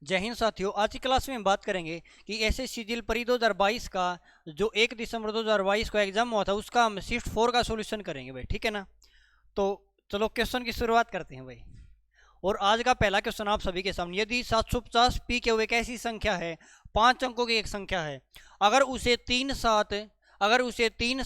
जय हिंद साथियों। आज की क्लास में हम बात करेंगे कि एसएससी जीएल परी 2022 का जो 1 दिसंबर 2022 को एग्जाम हुआ था उसका हम शिफ्ट 4 का सॉल्यूशन करेंगे भाई, ठीक है ना। तो चलो क्वेश्चन की शुरुआत करते हैं भाई। और आज का पहला क्वेश्चन आप सभी के सामने, यदि 750 पी के एक ऐसी संख्या है, 5 अंकों की एक संख्या है, अगर उसे 3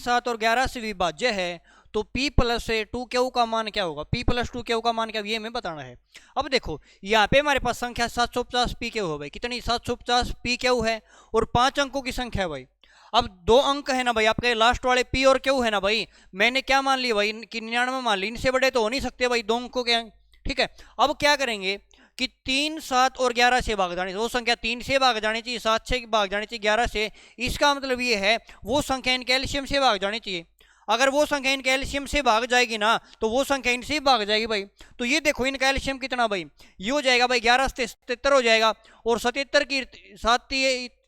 7 और 11 से विभाज्य है तो P प्लस 2Q का मान क्या होगा। P प्लस 2Q का मान क्या, ये हमें बताना है। अब देखो यहाँ पे हमारे पास संख्या 750 PQ हो भाई, कितनी 750 PQ है और 5 अंकों की संख्या है भाई। अब 2 अंक है ना भाई आपके, लास्ट वाले P और Q है ना भाई, मैंने क्या मान लिया भाई कि 99 मान ली, इनसे बड़े तो हो नहीं सकते भाई 2 अंकों के, ठीक है। अब क्या करेंगे कि 3 7 और 11 से भाग जाने, वो संख्या 3 से भाग जानी चाहिए, 7 से भाग जानी चाहिए, 11 से। इसका मतलब ये है वो संख्या इनके एलसीएम से भाग जानी चाहिए। अगर वो संख्या इनके एलसीएम से भाग जाएगी ना तो वो संख्या इनसे भाग जाएगी भाई। तो ये देखो इनका एलसीएम कितना भाई, ये हो जाएगा भाई 11 से 77 हो जाएगा, और 77 की 7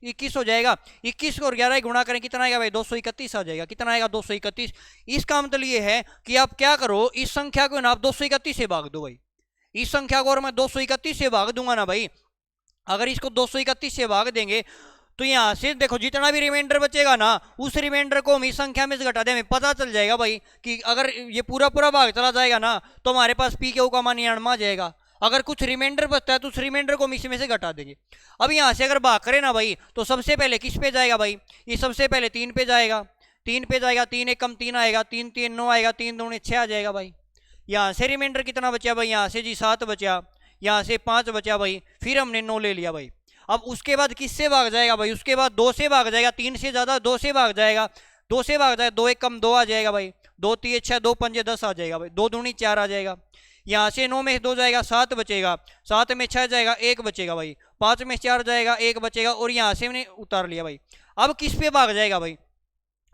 21 हो जाएगा, 21 को और 11 गुणा करें कितना आएगा भाई 231 आ जाएगा। कितना आएगा 231। इसका मतलब ये है कि आप क्या करो, इस संख्या को ना आप 231 से भाग दो भाई। इस संख्या को और मैं 231 से भाग दूंगा ना भाई, अगर इसको 231 से भाग देंगे तो यहां से देखो जितना भी रिमाइंडर बचेगा ना, उस रिमाइंडर को हम इस संख्या में से घटा दें, हमें पता चल जाएगा भाई कि अगर ये पूरा पूरा भाग चला जाएगा ना तो हमारे पास पी के का मान 99 आ जाएगा। अगर कुछ रिमाइंडर बचता है तो उस रिमाइंडर को हम इसमें से घटा देंगे। अब यहां से अगर भाग करें ना भाई तो सबसे पहले किस पे जाएगा भाई, ये सबसे पहले 3 पे जाएगा, 3 पे जाएगा, 3 एक कम 3 आएगा, 3 3 9 आएगा, 3 दूनी 6 आ जाएगा भाई। यहाँ से रिमाइंडर कितना बचा भाई, यहाँ से जी 7 बचा, यहाँ से 5 बचा भाई, फिर हमने 9 ले लिया भाई। अब उसके बाद किससे भाग जाएगा भाई, उसके बाद 2 से भाग जाएगा, 3 से ज़्यादा 2 से भाग जाएगा, 2 से भाग जाएगा, 2 एक कम 2 आ जाएगा भाई, 2 3 6 2 5 10 आ जाएगा भाई, 2 दूनी 4 आ जाएगा। यहाँ से 9 में 2 जाएगा 7 बचेगा, 7 में 6 जाएगा 1 बचेगा भाई, 5 में 4 जाएगा 1 बचेगा, और यहाँ से मैंने उतार लिया भाई। अब किस पे भाग जाएगा भाई,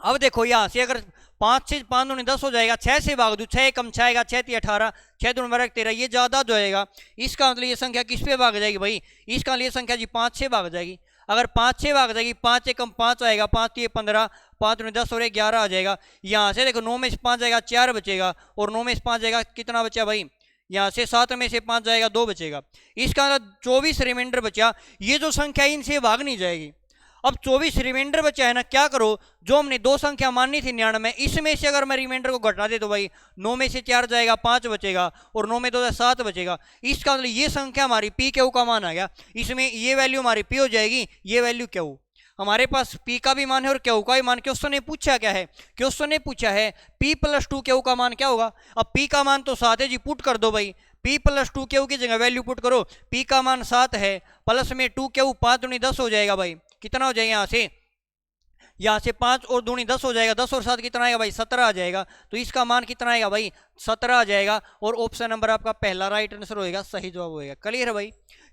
अब देखो यहाँ से अगर 5 से 5 दूनी 10 हो जाएगा, 6 से भाग दू, 6 कम 6 आएगा, 6 3 18, 6 दूनी 12 13, ये ज़्यादा जो आएगा। इसका मतलब ये संख्या किस पे भाग जाएगी भाई, इसका लिए संख्या जी 5 से भाग जाएगी। अगर 5 से भाग जाएगी, 5 से कम 5 आएगा, 5 3 15, 5 दूनी 10 और 11 आ जाएगा। यहाँ से देखो 9 में से 5 जाएगा 4 बचेगा, और 9 में से 5 जाएगा कितना बचा भाई, यहाँ से 7 में से 5 जाएगा 2 बचेगा। इसका मतलब 24 रिमाइंडर बचा। ये जो संख्या इनसे भाग नहीं जाएगी। अब 24 रिमाइंडर बचा है ना, क्या करो, जो हमने 2 संख्या माननी थी 99, इसमें से अगर मैं रिमाइंडर को घटा दे तो भाई 9 में से 4 जाएगा 5 बचेगा, और 9 में 2 7 बचेगा। इसका मतलब ये संख्या हमारी पी क्यू का मान आ गया। इसमें ये वैल्यू हमारी पी हो जाएगी, ये वैल्यू क्यू। हमारे पास पी का भी मान है और क्यू का भी मान। क्वेश्चन ने पूछा क्या है, क्वेश्चन ने पूछा है पी प्लस 2Q का मान क्या होगा। अब पी का मान तो 7 है जी, पुट कर दो भाई, P प्लस 2Q की जगह वैल्यू पुट करो। P का मान 7 है, प्लस में 2Q 5 दूनी 10 हो जाएगा भाई, कितना हो जाएगा यहाँ से 5 और दूनी 10 हो जाएगा, 10 और 7 कितना आएगा भाई 17 आ जाएगा। तो इसका मान कितना आएगा भाई 17 आ जाएगा, और ऑप्शन नंबर आपका पहला राइट आंसर होएगा, सही जवाब होएगा। क्लियर है भाई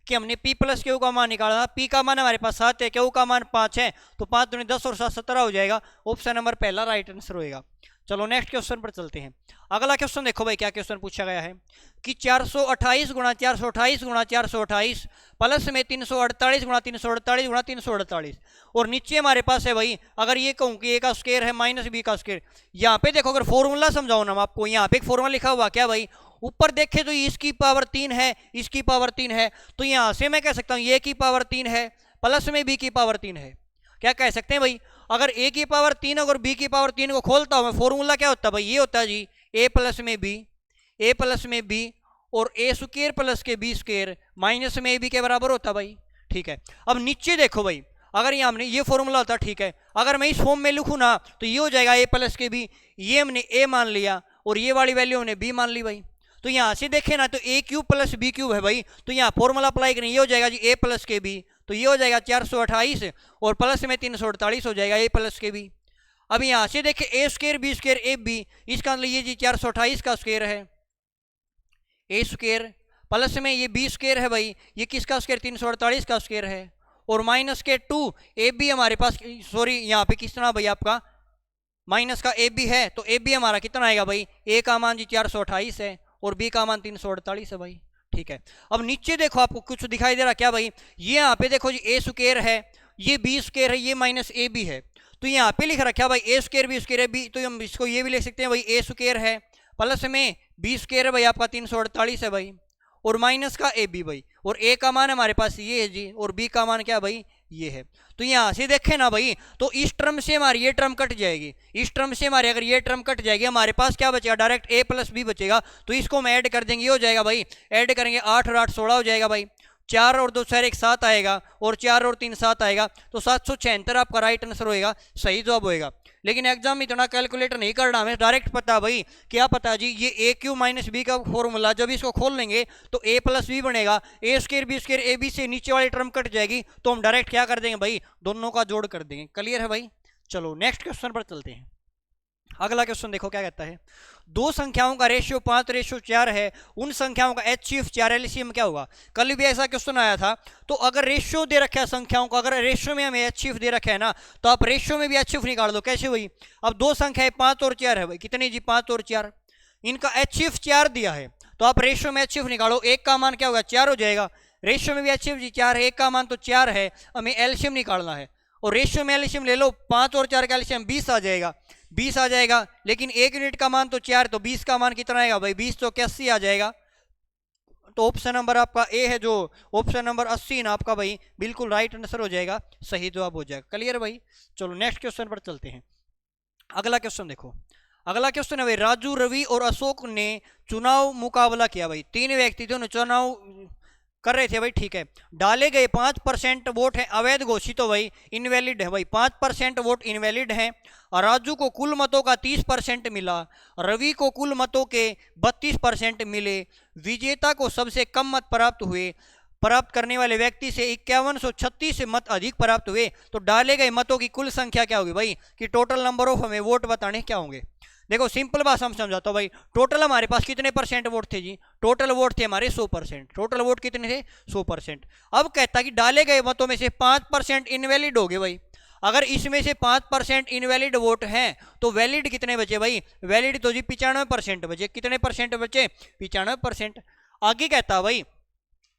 कि हमने P प्लस Q का मान निकाला था, P का मान हमारे पास 7 है, Q का मान 5 है, तो 5 दूनी 10 और 7 17 हो जाएगा। ऑप्शन नंबर पहला राइट आंसर होएगा। चलो नेक्स्ट क्वेश्चन पर चलते हैं। अगला क्वेश्चन देखो भाई, क्या क्वेश्चन पूछा गया है कि 428 गुणा 428 गुणा 428 प्लस में 348 गुणा 348 गुणा 348, और नीचे हमारे पास है भाई, अगर ये कहूँ कि ए का स्क्वायर है माइनस बी का स्क्वायर। यहाँ पे देखो अगर फॉर्मूला समझाओ ना आपको, यहाँ पे एक फॉर्मूला लिखा हुआ क्या भाई, ऊपर देखे तो इसकी पावर 3 है, इसकी पावर 3 है, तो यहाँ से मैं कह सकता हूँ ये की पावर 3 है प्लस में बी की पावर 3 है। क्या कह सकते हैं भाई, अगर ए की पावर 3 और बी की पावर 3 को खोलता हूं मैं, फॉर्मूला क्या होता है भाई, ये होता है जी ए प्लस में बी, ए प्लस में बी और ए स्क्वायर प्लस के बी स्क्वायर माइनस में ए बी के बराबर होता है भाई, ठीक है। अब नीचे देखो भाई, अगर ये हमने ये फॉर्मूला होता ठीक है, अगर मैं इस फॉर्म में लिखूँ ना तो ये हो जाएगा ए प्लस के बी, ये हमने ए मान लिया और ये वाली वैल्यू हमने बी मान ली भाई। तो यहाँ से देखे ना तो ए क्यूब प्लस बी क्यूब है भाई, तो यहाँ फॉर्मूला अप्लाई करें, ये हो जाएगा जी ए प्लस के बी, तो ये हो जाएगा 428 और प्लस में 348 हो जाएगा ए प्लस के बी। अब यहाँ से देखे A square B square A B, इसका मतलब ये जी 428 का स्क्वायर है, ए स्क्वायर प्लस में ये बी स्क्वायर है भाई, ये किसका स्क्वायर 348 का स्क्वायर है, और माइनस के 2 ए बी हमारे पास, सॉरी यहाँ पे कितना भाई आपका माइनस का ए बी है, तो ए बी हमारा कितना आएगा भाई, ए का मान जी 428 है और बी का मान 348 है भाई, ठीक है। अब नीचे देखो आपको कुछ दिखाई दे रहा क्या भाई, ये यहाँ पे देखो जी ए स्क्वायर है, ये बी स्क्वायर है, ये माइनस ए बी है, तो यहाँ पे लिख रखा भाई ए स्क्वायर बी स्क्वायर है बी, तो हम इसको ये भी लिख सकते हैं भाई ए स्क्वायर है प्लस में बी स्क्वायर है भाई आपका 348 है भाई, और माइनस का ए बी भाई, और ए का मान हमारे पास ये है जी, और बी का मान क्या भाई ये है। तो यहां से देखें ना भाई, तो इस टर्म से हमारी ये टर्म कट जाएगी, इस टर्म से हमारी अगर ये टर्म कट जाएगी, हमारे पास क्या बचेगा, डायरेक्ट ए प्लस बी बचेगा। तो इसको हम ऐड कर देंगे, ये हो जाएगा भाई, ऐड करेंगे 8 और 8 16 हो जाएगा भाई, 4 और 2 4 1 7 आएगा, और 4 और 3 7 आएगा, तो 776 आपका राइट आंसर होएगा, सही जवाब होएगा। लेकिन एग्जाम में इतना कैलकुलेटर नहीं करना, हमें डायरेक्ट पता भाई, क्या पता जी, ये ए क्यू माइनस बी का फॉर्मूला, जब इसको खोल लेंगे तो ए प्लस बी बनेगा, A square B square, A B से नीचे वाली टर्म कट जाएगी, तो हम डायरेक्ट क्या कर देंगे भाई, दोनों का जोड़ कर देंगे। क्लियर है भाई। चलो नेक्स्ट क्वेश्चन पर चलते हैं। अगला क्वेश्चन देखो क्या कहता है, दो संख्याओं का रेशियो 5:4 है, उन संख्याओं का HCF 4 LCM क्या होगा। कल भी ऐसा क्वेश्चन आया था। तो अगर रेशियो दे रखा है संख्याओं का, अगर रेशियो में हमें HCF दे रखा है ना, तो आप रेशियो में भी HCF निकाल दो। कैसे हुई, अब दो संख्याएं 5 और 4 है भाई, कितनी जी 5 और 4, इनका HCF 4 दिया है, तो आप रेशियो में HCF निकालो, एक का मान क्या होगा 4 हो जाएगा, रेशियो में भी HCF जी 4 है, एक का मान तो 4 है, हमें LCM निकालना है, और रेशियो में एलसीएम ले लो, 5 और 4 का एलसीएम 20 आ जाएगा, 20 आ जाएगा। लेकिन एक यूनिट का मान तो 4, तो 20 का मान कितना आएगा भाई, 20 तो 81 आ जाएगा। तो ऑप्शन नंबर आपका ए है, जो ऑप्शन नंबर 80 ना आपका भाई बिल्कुल राइट आंसर हो जाएगा, सही जवाब हो जाएगा। क्लियर भाई। चलो नेक्स्ट क्वेश्चन पर चलते हैं। अगला क्वेश्चन देखो, अगला क्वेश्चन है भाई, राजू, रवि और अशोक ने चुनाव मुकाबला किया भाई, तीन व्यक्ति थे, चुनाव कर रहे थे भाई, ठीक है। डाले गए 5% वोट है अवैध घोषित, हो भाई इनवैलिड है भाई, 5% वोट इनवैलिड है। और राजू को कुल मतों का 30% मिला, रवि को कुल मतों के 32% मिले, विजेता को सबसे कम मत प्राप्त हुए, प्राप्त करने वाले व्यक्ति से 5136 मत अधिक प्राप्त हुए। तो डाले गए मतों की कुल संख्या क्या होगी भाई, कि टोटल नंबर ऑफ हमें वोट बताने क्या होंगे। देखो सिंपल बात हम समझाता हूँ भाई, टोटल हमारे पास कितने परसेंट वोट थे जी, टोटल वोट थे हमारे 100%, टोटल वोट कितने थे 100%। अब कहता कि डाले गए मतों में से 5% इनवैलिड हो गए भाई, अगर इसमें से 5% इनवैलिड वोट हैं तो वैलिड कितने बचे भाई, वैलिड तो जी 95% बचे, कितने परसेंट बचे 95%। आगे कहता भाई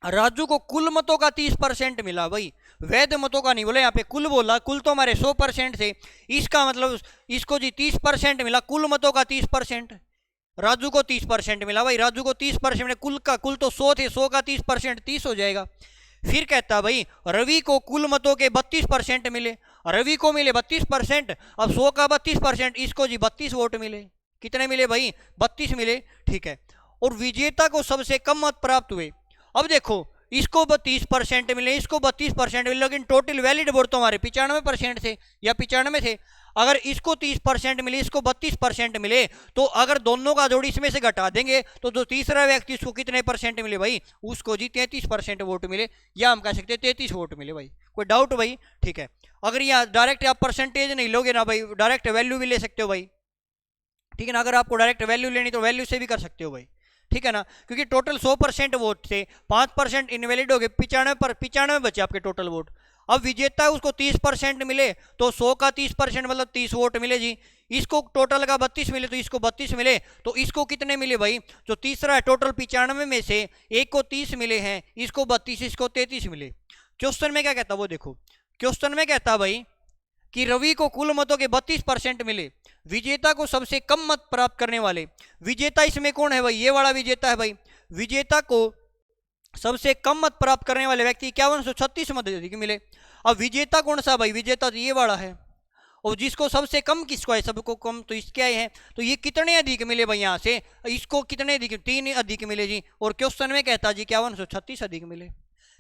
राजू को कुल मतों का 30% मिला भाई, वैध मतों का नहीं बोला, यहाँ पे कुल बोला, कुल तो हमारे 100% थे, इसका मतलब इसको जी 30% मिला, कुल मतों का 30%, राजू को 30% मिला भाई, राजू को 30% मिला, कुल का कुल तो 100 थे, 100 का 30% 30 हो जाएगा। फिर कहता भाई रवि को कुल मतों के 32% मिले, रवि को मिले 32%, अब 100 का 32%, इसको जी 32 वोट मिले, कितने मिले भाई 32 मिले, ठीक है। और विजेता को सबसे कम मत प्राप्त हुए। अब देखो इसको 32% मिले, इसको 32% मिले, लेकिन टोटल वैलिड वोट तो हमारे 95% थे या 95 थे। अगर इसको 30% मिले, इसको 32% मिले, तो अगर दोनों का जोड़ इसमें से घटा देंगे तो जो तीसरा व्यक्ति उसको कितने परसेंट मिले भाई, उसको जी 33% वोट मिले, या हम कह सकते हैं 33 वोट मिले भाई। कोई डाउट भाई, ठीक है। अगर यहाँ डायरेक्ट आप परसेंटेज नहीं लोगे ना भाई, डायरेक्ट वैल्यू भी ले सकते हो भाई, ठीक है ना। अगर आपको डायरेक्ट वैल्यू लेनी तो वैल्यू से भी कर सकते हो भाई, ठीक है ना, क्योंकि टोटल 100% वोट थे, 5% इनवैलिड हो गए, 95 बचे आपके टोटल वोट। अब विजेता उसको 30% मिले, तो 100 का 30% मतलब 30 वोट मिले जी, इसको टोटल का 32 मिले, तो इसको 32 मिले, तो इसको कितने मिले भाई, जो तीसरा है टोटल 95 में से एक को 30 मिले हैं, इसको 32, इसको 33 मिले। क्वेश्चन में क्या कहता वो देखो, क्वेश्चन में कहता भाई कि रवि को कुल मतों के 32% मिले, विजेता को सबसे कम मत प्राप्त करने वाले, विजेता इसमें कौन है भाई, ये वाला विजेता है भाई, विजेता को सबसे कम मत प्राप्त करने वाले व्यक्ति 5136 मत अधिक मिले। अब विजेता कौन सा भाई, विजेता तो ये वाला है, और जिसको सबसे कम किसको है, सबको कम तो इसके आए हैं, तो ये कितने अधिक मिले भाई, यहाँ से इसको कितने अधिक, 3 अधिक मिले जी। और क्वेश्चन में कहता जी 5136 अधिक मिले,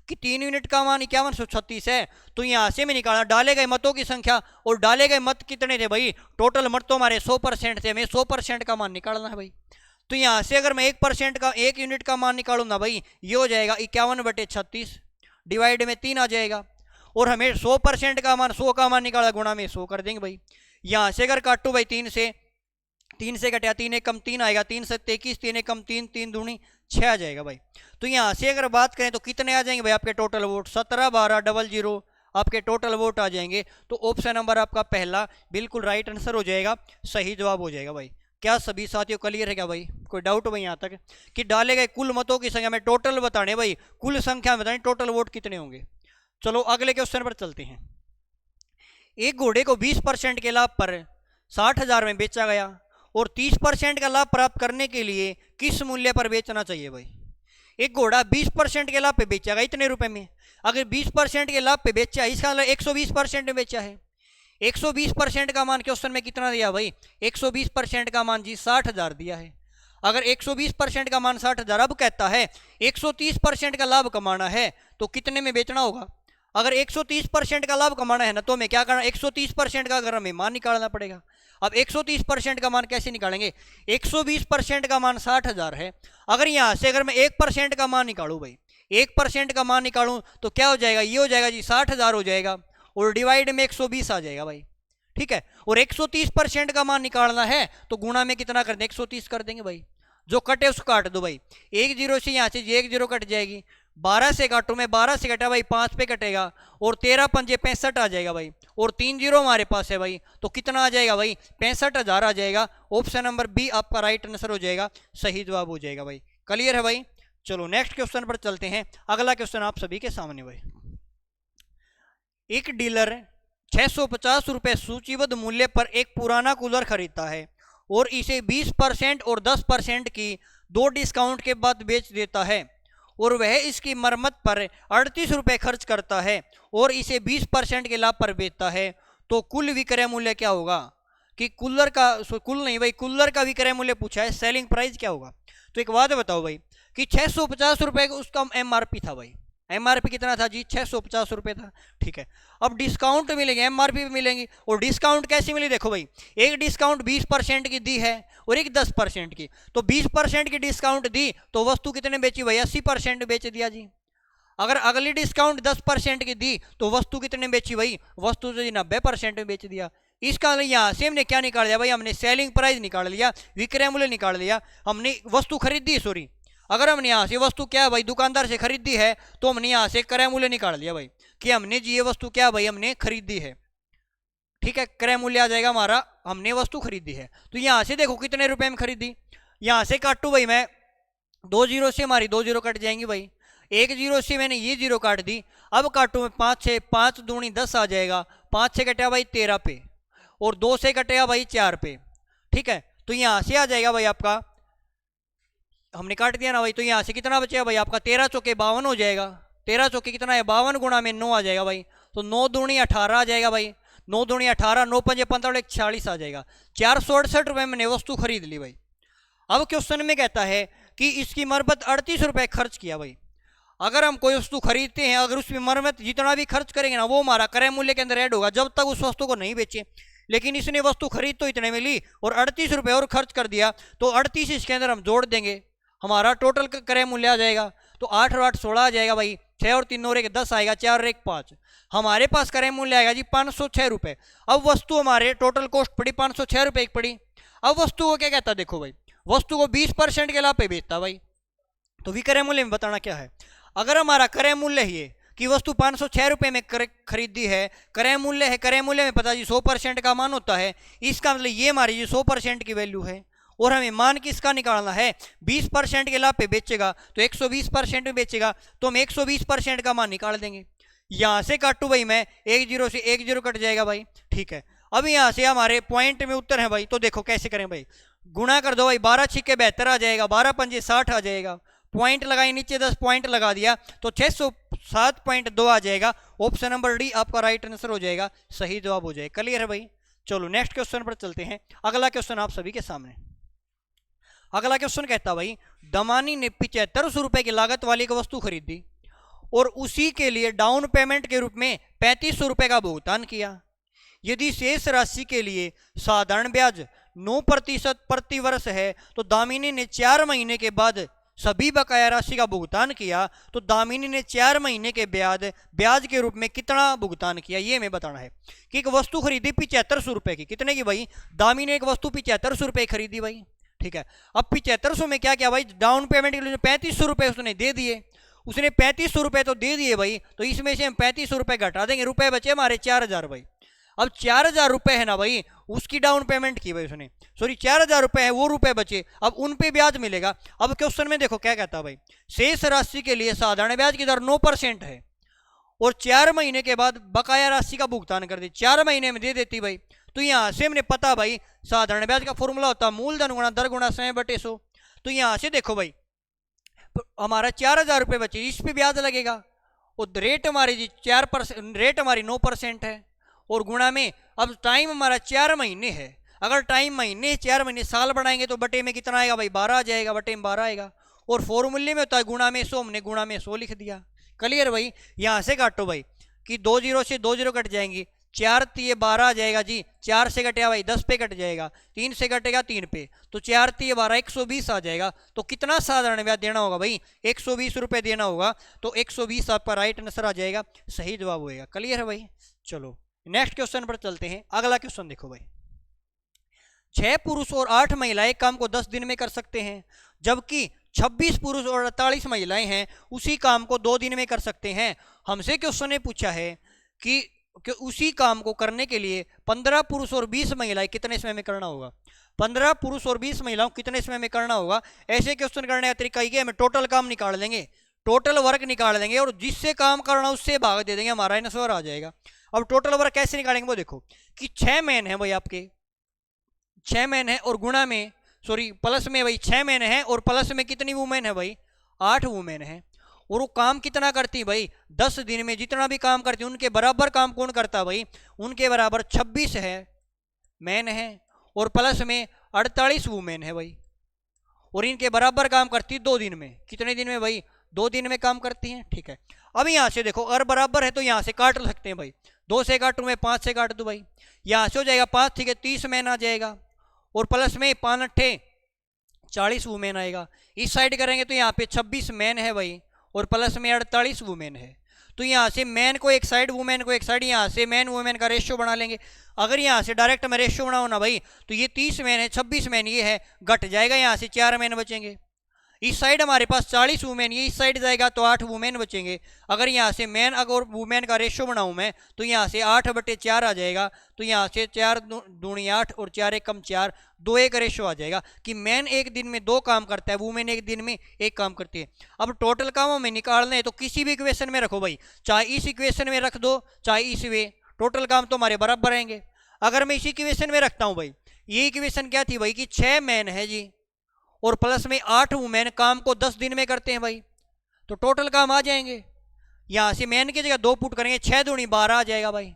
कि 3 यूनिट का मान 5136 है, तो यहाँ से में निकाला डाले गए मतों की संख्या, और डाले गए मत कितने थे भाई, टोटल मत तो हमारे 100% थे, हमें 100% का मान निकालना है भाई। तो यहाँ से अगर मैं 1% का 1 यूनिट का मान निकालूँ ना भाई, ये हो जाएगा 51/36, डिवाइड में 3 आ जाएगा, और हमें 100% का मान 100 का मान निकाला, गुणा में 100 कर देंगे भाई। यहाँ से अगर काटू भाई 3 से कटा, 3 एक कम 3 आएगा, 3 से 23, 3 एक कम 3, 3 दूनी 6 आ जाएगा भाई। तो यहाँ से अगर बात करें तो कितने आ जाएंगे भाई आपके टोटल वोट, 17/12 आपके टोटल वोट आ जाएंगे। तो ऑप्शन नंबर आपका पहला बिल्कुल राइट आंसर हो जाएगा, सही जवाब हो जाएगा भाई। क्या सभी साथियों क्लियर है क्या भाई, कोई डाउट भाई यहाँ तक, कि डाले गए कुल मतों की संख्या में टोटल बताने भाई, कुल संख्या बताने टोटल वोट कितने होंगे। चलो अगले क्वेश्चन पर चलते हैं। एक घोड़े को 20% के लाभ पर 60,000 में बेचा गया, और 30% का लाभ प्राप्त करने के लिए किस मूल्य पर बेचना चाहिए भाई। एक घोड़ा 20% के लाभ पे बेचा इतने रुपए में, अगर 20% के लाभ पे बेचा इसका मतलब 120% में बेचा है। 120% का मान क्वेश्चन में कितना दिया भाई, 120% का मान जी 60,000 दिया है। अगर 120% का मान 60,000, अब कहता है 130% का लाभ कमाना है तो कितने में बेचना होगा। अगर 130% का लाभ कमाना है ना तो हमें क्या करना, 130% का अगर हमें मान निकालना पड़ेगा। अब 130% का मान कैसे निकालेंगे, 120% का मान 60,000 है। अगर यहाँ से अगर मैं 1% का मान निकालूं भाई, 1% का मान निकालूं तो क्या हो जाएगा, ये हो जाएगा जी 60,000 हो जाएगा और डिवाइड में 120 आ जाएगा भाई, ठीक है। और 130% का मान निकालना है तो गुणा में कितना कर दें, 130 कर देंगे भाई। जो कटे उसको काट दो भाई, एक जीरो से यहाँ से एक जीरो कट जाएगी, 12 से काटो, मैं 12 से कटा भाई 5 पे कटेगा और 13 पंजे 65 आ जाएगा भाई, और 3 जीरो हमारे पास है भाई, तो कितना आ जाएगा भाई, 65,000 आ जाएगा। ऑप्शन नंबर बी आपका राइट आंसर हो जाएगा, सही जवाब हो जाएगा भाई। क्लियर है भाई। चलो नेक्स्ट क्वेश्चन पर चलते हैं। अगला क्वेश्चन आप सभी के सामने भाई, एक डीलर 650 रुपए सूचीबद्ध मूल्य पर एक पुराना कूलर खरीदता है और इसे 20% और 10% की दो डिस्काउंट के बाद बेच देता है, और वह इसकी मरम्मत पर 38 रुपये खर्च करता है और इसे 20% के लाभ पर बेचता है, तो कुल विक्रय मूल्य क्या होगा। कि कूलर का, कुल नहीं भाई, कूलर का विक्रय मूल्य पूछा है, सेलिंग प्राइस क्या होगा। तो एक बात बताओ भाई कि 650 रुपये उसका एमआरपी था भाई, एमआरपी कितना था जी, 650 रुपये था, ठीक है। अब डिस्काउंट मिलेंगे, एमआरपी भी मिलेंगी, और डिस्काउंट कैसी मिली देखो भाई, एक डिस्काउंट 20% की दी है और एक 10% की, तो 20% की डिस्काउंट दी तो वस्तु कितने बेची भाई, 80% बेच दिया जी। अगर अगली डिस्काउंट 10% की दी तो वस्तु कितने बेची भाई, वस्तु तो जी 90% में बेच दिया। इसका यहाँ से हमने क्या निकाल लिया भाई, हमने सेलिंग प्राइस निकाल लिया, विक्रय मूल्य निकाल लिया, हमने वस्तु खरीदी, सॉरी अगर हमने यहाँ से वस्तु क्या है भाई दुकानदार से खरीदी है तो हमने यहाँ से क्रय मूल्य निकाल लिया भाई कि हमने जी ये वस्तु क्या भाई हमने खरीदी है, ठीक है। क्रय मूल्य आ जाएगा हमारा, हमने वस्तु खरीदी है। तो यहाँ से देखो कितने रुपए में खरीदी, यहाँ से काटू भाई मैं, 2 जीरो से हमारी 2 जीरो कट जाएंगी भाई, 1 जीरो से मैंने ये जीरो काट दी। अब काटू मैं 5 से, 5 दूनी 10 आ जाएगा, 5 से कटेगा भाई 13 पे और 2 से कटेगा भाई 4 पे, ठीक है। तो यहाँ से आ जाएगा भाई आपका, हमने काट दिया ना भाई, तो यहाँ से कितना बचेगा भाई आपका, 13 चौके 52 हो जाएगा, 13 चौके कितना है 52 गुणा में 9 आ जाएगा भाई, तो 9 दूनी 18 आ जाएगा भाई, 9 दूनी 18, 9 पंजे 45, 46 आ जाएगा। 468 रुपये मैंने वस्तु खरीद ली भाई। अब क्वेश्चन में कहता है कि इसकी मरम्मत 38 रुपये खर्च किया भाई। अगर हम कोई वस्तु खरीदते हैं, अगर उसमें मरम्मत जितना भी खर्च करेंगे ना वो हमारा क्रय मूल्य के अंदर ऐड होगा जब तक उस वस्तु को नहीं बेचे। लेकिन इसने वस्तु खरीद तो इतने में ली और 38 रुपये और खर्च कर दिया, तो 38 इसके अंदर हम जोड़ देंगे, हमारा टोटल क्रय मूल्य आ जाएगा। तो 8 और 8 16 आ जाएगा भाई, 6 और 3 और 1 10 आएगा, 4 और 1 5, हमारे पास क्रय मूल्य आएगा जी 506 रुपये। अब वस्तु हमारे टोटल कॉस्ट पड़ी 506 रुपये की पड़ी। अब वस्तु को क्या कहता है देखो भाई, वस्तु को 20% के लाभ पे बेचता भाई, तो विक्रय मूल्य में बताना क्या है। अगर हमारा क्रय मूल्य ही है कि वस्तु 506 रुपये में खरीदी है, क्रय मूल्य है, क्रय मूल्य में पता जी 100% का मान होता है, इसका मतलब ये हमारी जी 100% की वैल्यू है और हमें मान किसका निकालना है, 20% के लाभ पे बेचेगा तो 120% में बेचेगा, तो हम 120% का मान निकाल देंगे। यहाँ से काटू भाई मैं, 1 जीरो से 1 जीरो कट जाएगा भाई, ठीक है। अब यहाँ से हमारे पॉइंट में उत्तर है भाई, तो देखो कैसे करें भाई, गुणा कर दो भाई, 12 छिक्के 72 आ जाएगा, 12 पंजे 60 आ जाएगा, पॉइंट लगाई नीचे 10 पॉइंट लगा दिया तो 607.2 आ जाएगा। ऑप्शन नंबर डी आपका राइट आंसर हो जाएगा, सही जवाब हो जाएगा। क्लियर है भाई। चलो नेक्स्ट क्वेश्चन पर चलते हैं। अगला क्वेश्चन आप सभी के सामने, अगला क्वेश्चन कहता भाई, दमानी ने 7500 रुपए की लागत वाली एक वस्तु खरीदी और उसी के लिए डाउन पेमेंट के रूप में 3500 रुपए का भुगतान किया। यदि शेष राशि के लिए साधारण ब्याज 9% प्रति वर्ष है तो दामिनी ने 4 महीने के बाद सभी बकाया राशि का भुगतान किया, तो दामिनी ने 4 महीने के ब्याज के रूप में कितना भुगतान किया, ये हमें बताना है। कि एक वस्तु खरीदी 7500 रुपए की, कितने की भाई, दामिनी ने एक वस्तु 7500 रुपए खरीदी भाई, ठीक है। अब 7500 में क्या किया भाई, डाउन पेमेंट के लिए 3500 रुपए उसने दे दिए, उसने 3500 रुपए तो दे दिए भाई, तो इसमें से हम 3500 रुपए घटा देंगे, रुपए बचे हमारे 4000 भाई। अब 4000 रुपए है ना भाई, उसकी डाउन पेमेंट की भाई उसने, सॉरी 4000 रुपए है वो रुपए बचे, अब उन पे ब्याज मिलेगा। अब क्वेश्चन में देखो क्या कहता है भाई, शेष राशि के लिए साधारण ब्याज की दर 9% है और 4 महीने के बाद बकाया राशि का भुगतान कर दी, 4 महीने में दे देती भाई। तो यहाँ से हमने पता भाई साधारण ब्याज का फॉर्मूला होता है मूलधन गुणा दर गुणा समय बटे 100। तो यहाँ से देखो भाई हमारा 4,000 रुपये बचे, इस पे ब्याज लगेगा। और रेट हमारी जी 4%, रेट हमारी 9% है। और गुणा में, अब टाइम हमारा 4 महीने है, अगर टाइम महीने 4 महीने साल बढ़ाएंगे तो बटे में कितना आएगा भाई, 12 आ जाएगा, बटे में 12 आएगा। और फॉर्मूले में होता है गुणा में 100, हमने गुणा में 100 लिख दिया। क्लियर भाई। यहाँ से काटो भाई कि 2 जीरो से 2 जीरो कट जाएंगी, 4 तिये 12 आ जाएगा जी, 4 से कटेगा भाई 10 पे कट जाएगा, 3 से कटेगा 3 पे, तो 4 तिये 12 120 आ जाएगा। तो कितना साधारण ब्याज देना होगा भाई, 120 रुपये देना होगा। तो 120 आपका राइट आंसर आ जाएगा, सही जवाब होएगा। क्लियर है भाई। चलो नेक्स्ट क्वेश्चन पर चलते हैं। अगला क्वेश्चन देखो भाई, 6 पुरुष और 8 महिलाएं काम को 10 दिन में कर सकते हैं, जबकि 26 पुरुष और 48 महिलाएं हैं उसी काम को 2 दिन में कर सकते हैं। हमसे क्वेश्चन ने पूछा है कि उसी काम को करने के लिए 15 पुरुष और 20 महिलाएं कितने समय में करना होगा। 15 पुरुष और 20 महिलाओं कितने समय में करना होगा। ऐसे क्वेश्चन करने का तरीका ये, हमें टोटल काम निकाल लेंगे, टोटल वर्क निकाल लेंगे, और जिससे काम करना उससे भाग दे देंगे, हमारा आंसर आ जाएगा। अब टोटल वर्क कैसे निकालेंगे वो देखो कि 6 मैन है भाई, आपके 6 मैन है, और गुणा में सॉरी प्लस में भाई 6 मैन है, और प्लस में कितनी वुमेन है भाई, 8 वुमेन है। और वो काम कितना करती भाई, 10 दिन में जितना भी काम करती उनके बराबर काम कौन करता भाई, उनके बराबर 26 है मैन है, और प्लस में 48 वुमेन है भाई, और इनके बराबर काम करती 2 दिन में। कितने दिन में भाई, 2 दिन में काम करती हैं। ठीक है, अब यहाँ से देखो अगर बराबर है तो यहाँ से काट सकते हैं भाई, 2 से काटूँ मैं, 5 से काट दूँ भाई, यहाँ से हो जाएगा 5, ठीक है 30 मैन आ जाएगा, और प्लस में 5 अट्ठे 40 वुमेन आएगा। इस साइड करेंगे तो यहाँ पे 26 मैन है भाई, और प्लस में 48 वुमेन है। तो यहाँ से मैन को एक साइड, वुमेन को एक साइड, यहाँ से मैन वुमेन का रेशियो बना लेंगे। अगर यहाँ से डायरेक्ट में रेशियो बनाओ ना भाई, तो ये 30 मैन है, 26 मैन ये है, घट जाएगा, यहाँ से 4 मैन बचेंगे। इस साइड हमारे पास 40 वुमेन, ये इस साइड जाएगा तो 8 वुमेन बचेंगे। अगर यहाँ से मैन अगर वुमेन का रेशियो बनाऊँ मैं, तो यहाँ से 8/4 आ जाएगा, तो यहाँ से 4 दूनी 8 और 4 एक कम 4, 2 एक रेशियो आ जाएगा कि मैन एक दिन में 2 काम करता है, वुमेन एक दिन में 1 काम करती है। अब टोटल काम हमें निकालना है, तो किसी भी इक्वेशन में रखो भाई, चाहे इस इक्वेशन में रख दो चाहे इस वे, टोटल काम तो हमारे बराबर रहेंगे। अगर मैं इसी इक्वेशन में रखता हूँ भाई, ये इक्वेशन क्या थी भाई कि 6 मैन है जी, और प्लस में 8 वुमेन काम को 10 दिन में करते हैं भाई, तो टोटल काम आ जाएंगे। यहाँ से मैन की जगह 2 पुट करेंगे, 6 दूनी 12 आ जाएगा भाई,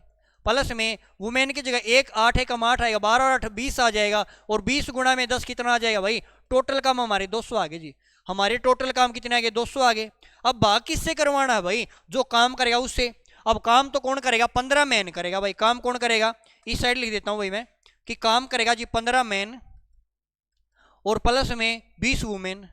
प्लस में वुमेन की जगह 1 8 एक 8 आएगा, 12 और 8 20 आ जाएगा, और 20 गुणा में 10 कितना आ जाएगा भाई, टोटल काम हमारे 200 आगे जी, हमारे टोटल काम कितने आगे, 200 आगे। अब बाकी किससे करवाना है भाई, जो काम करेगा उससे। अब काम तो कौन करेगा, 15 मैन करेगा भाई, काम कौन करेगा, इस साइड लिख देता हूँ भाई मैं कि काम करेगा जी 15 मैन, और प्लस में 20 वुमेन।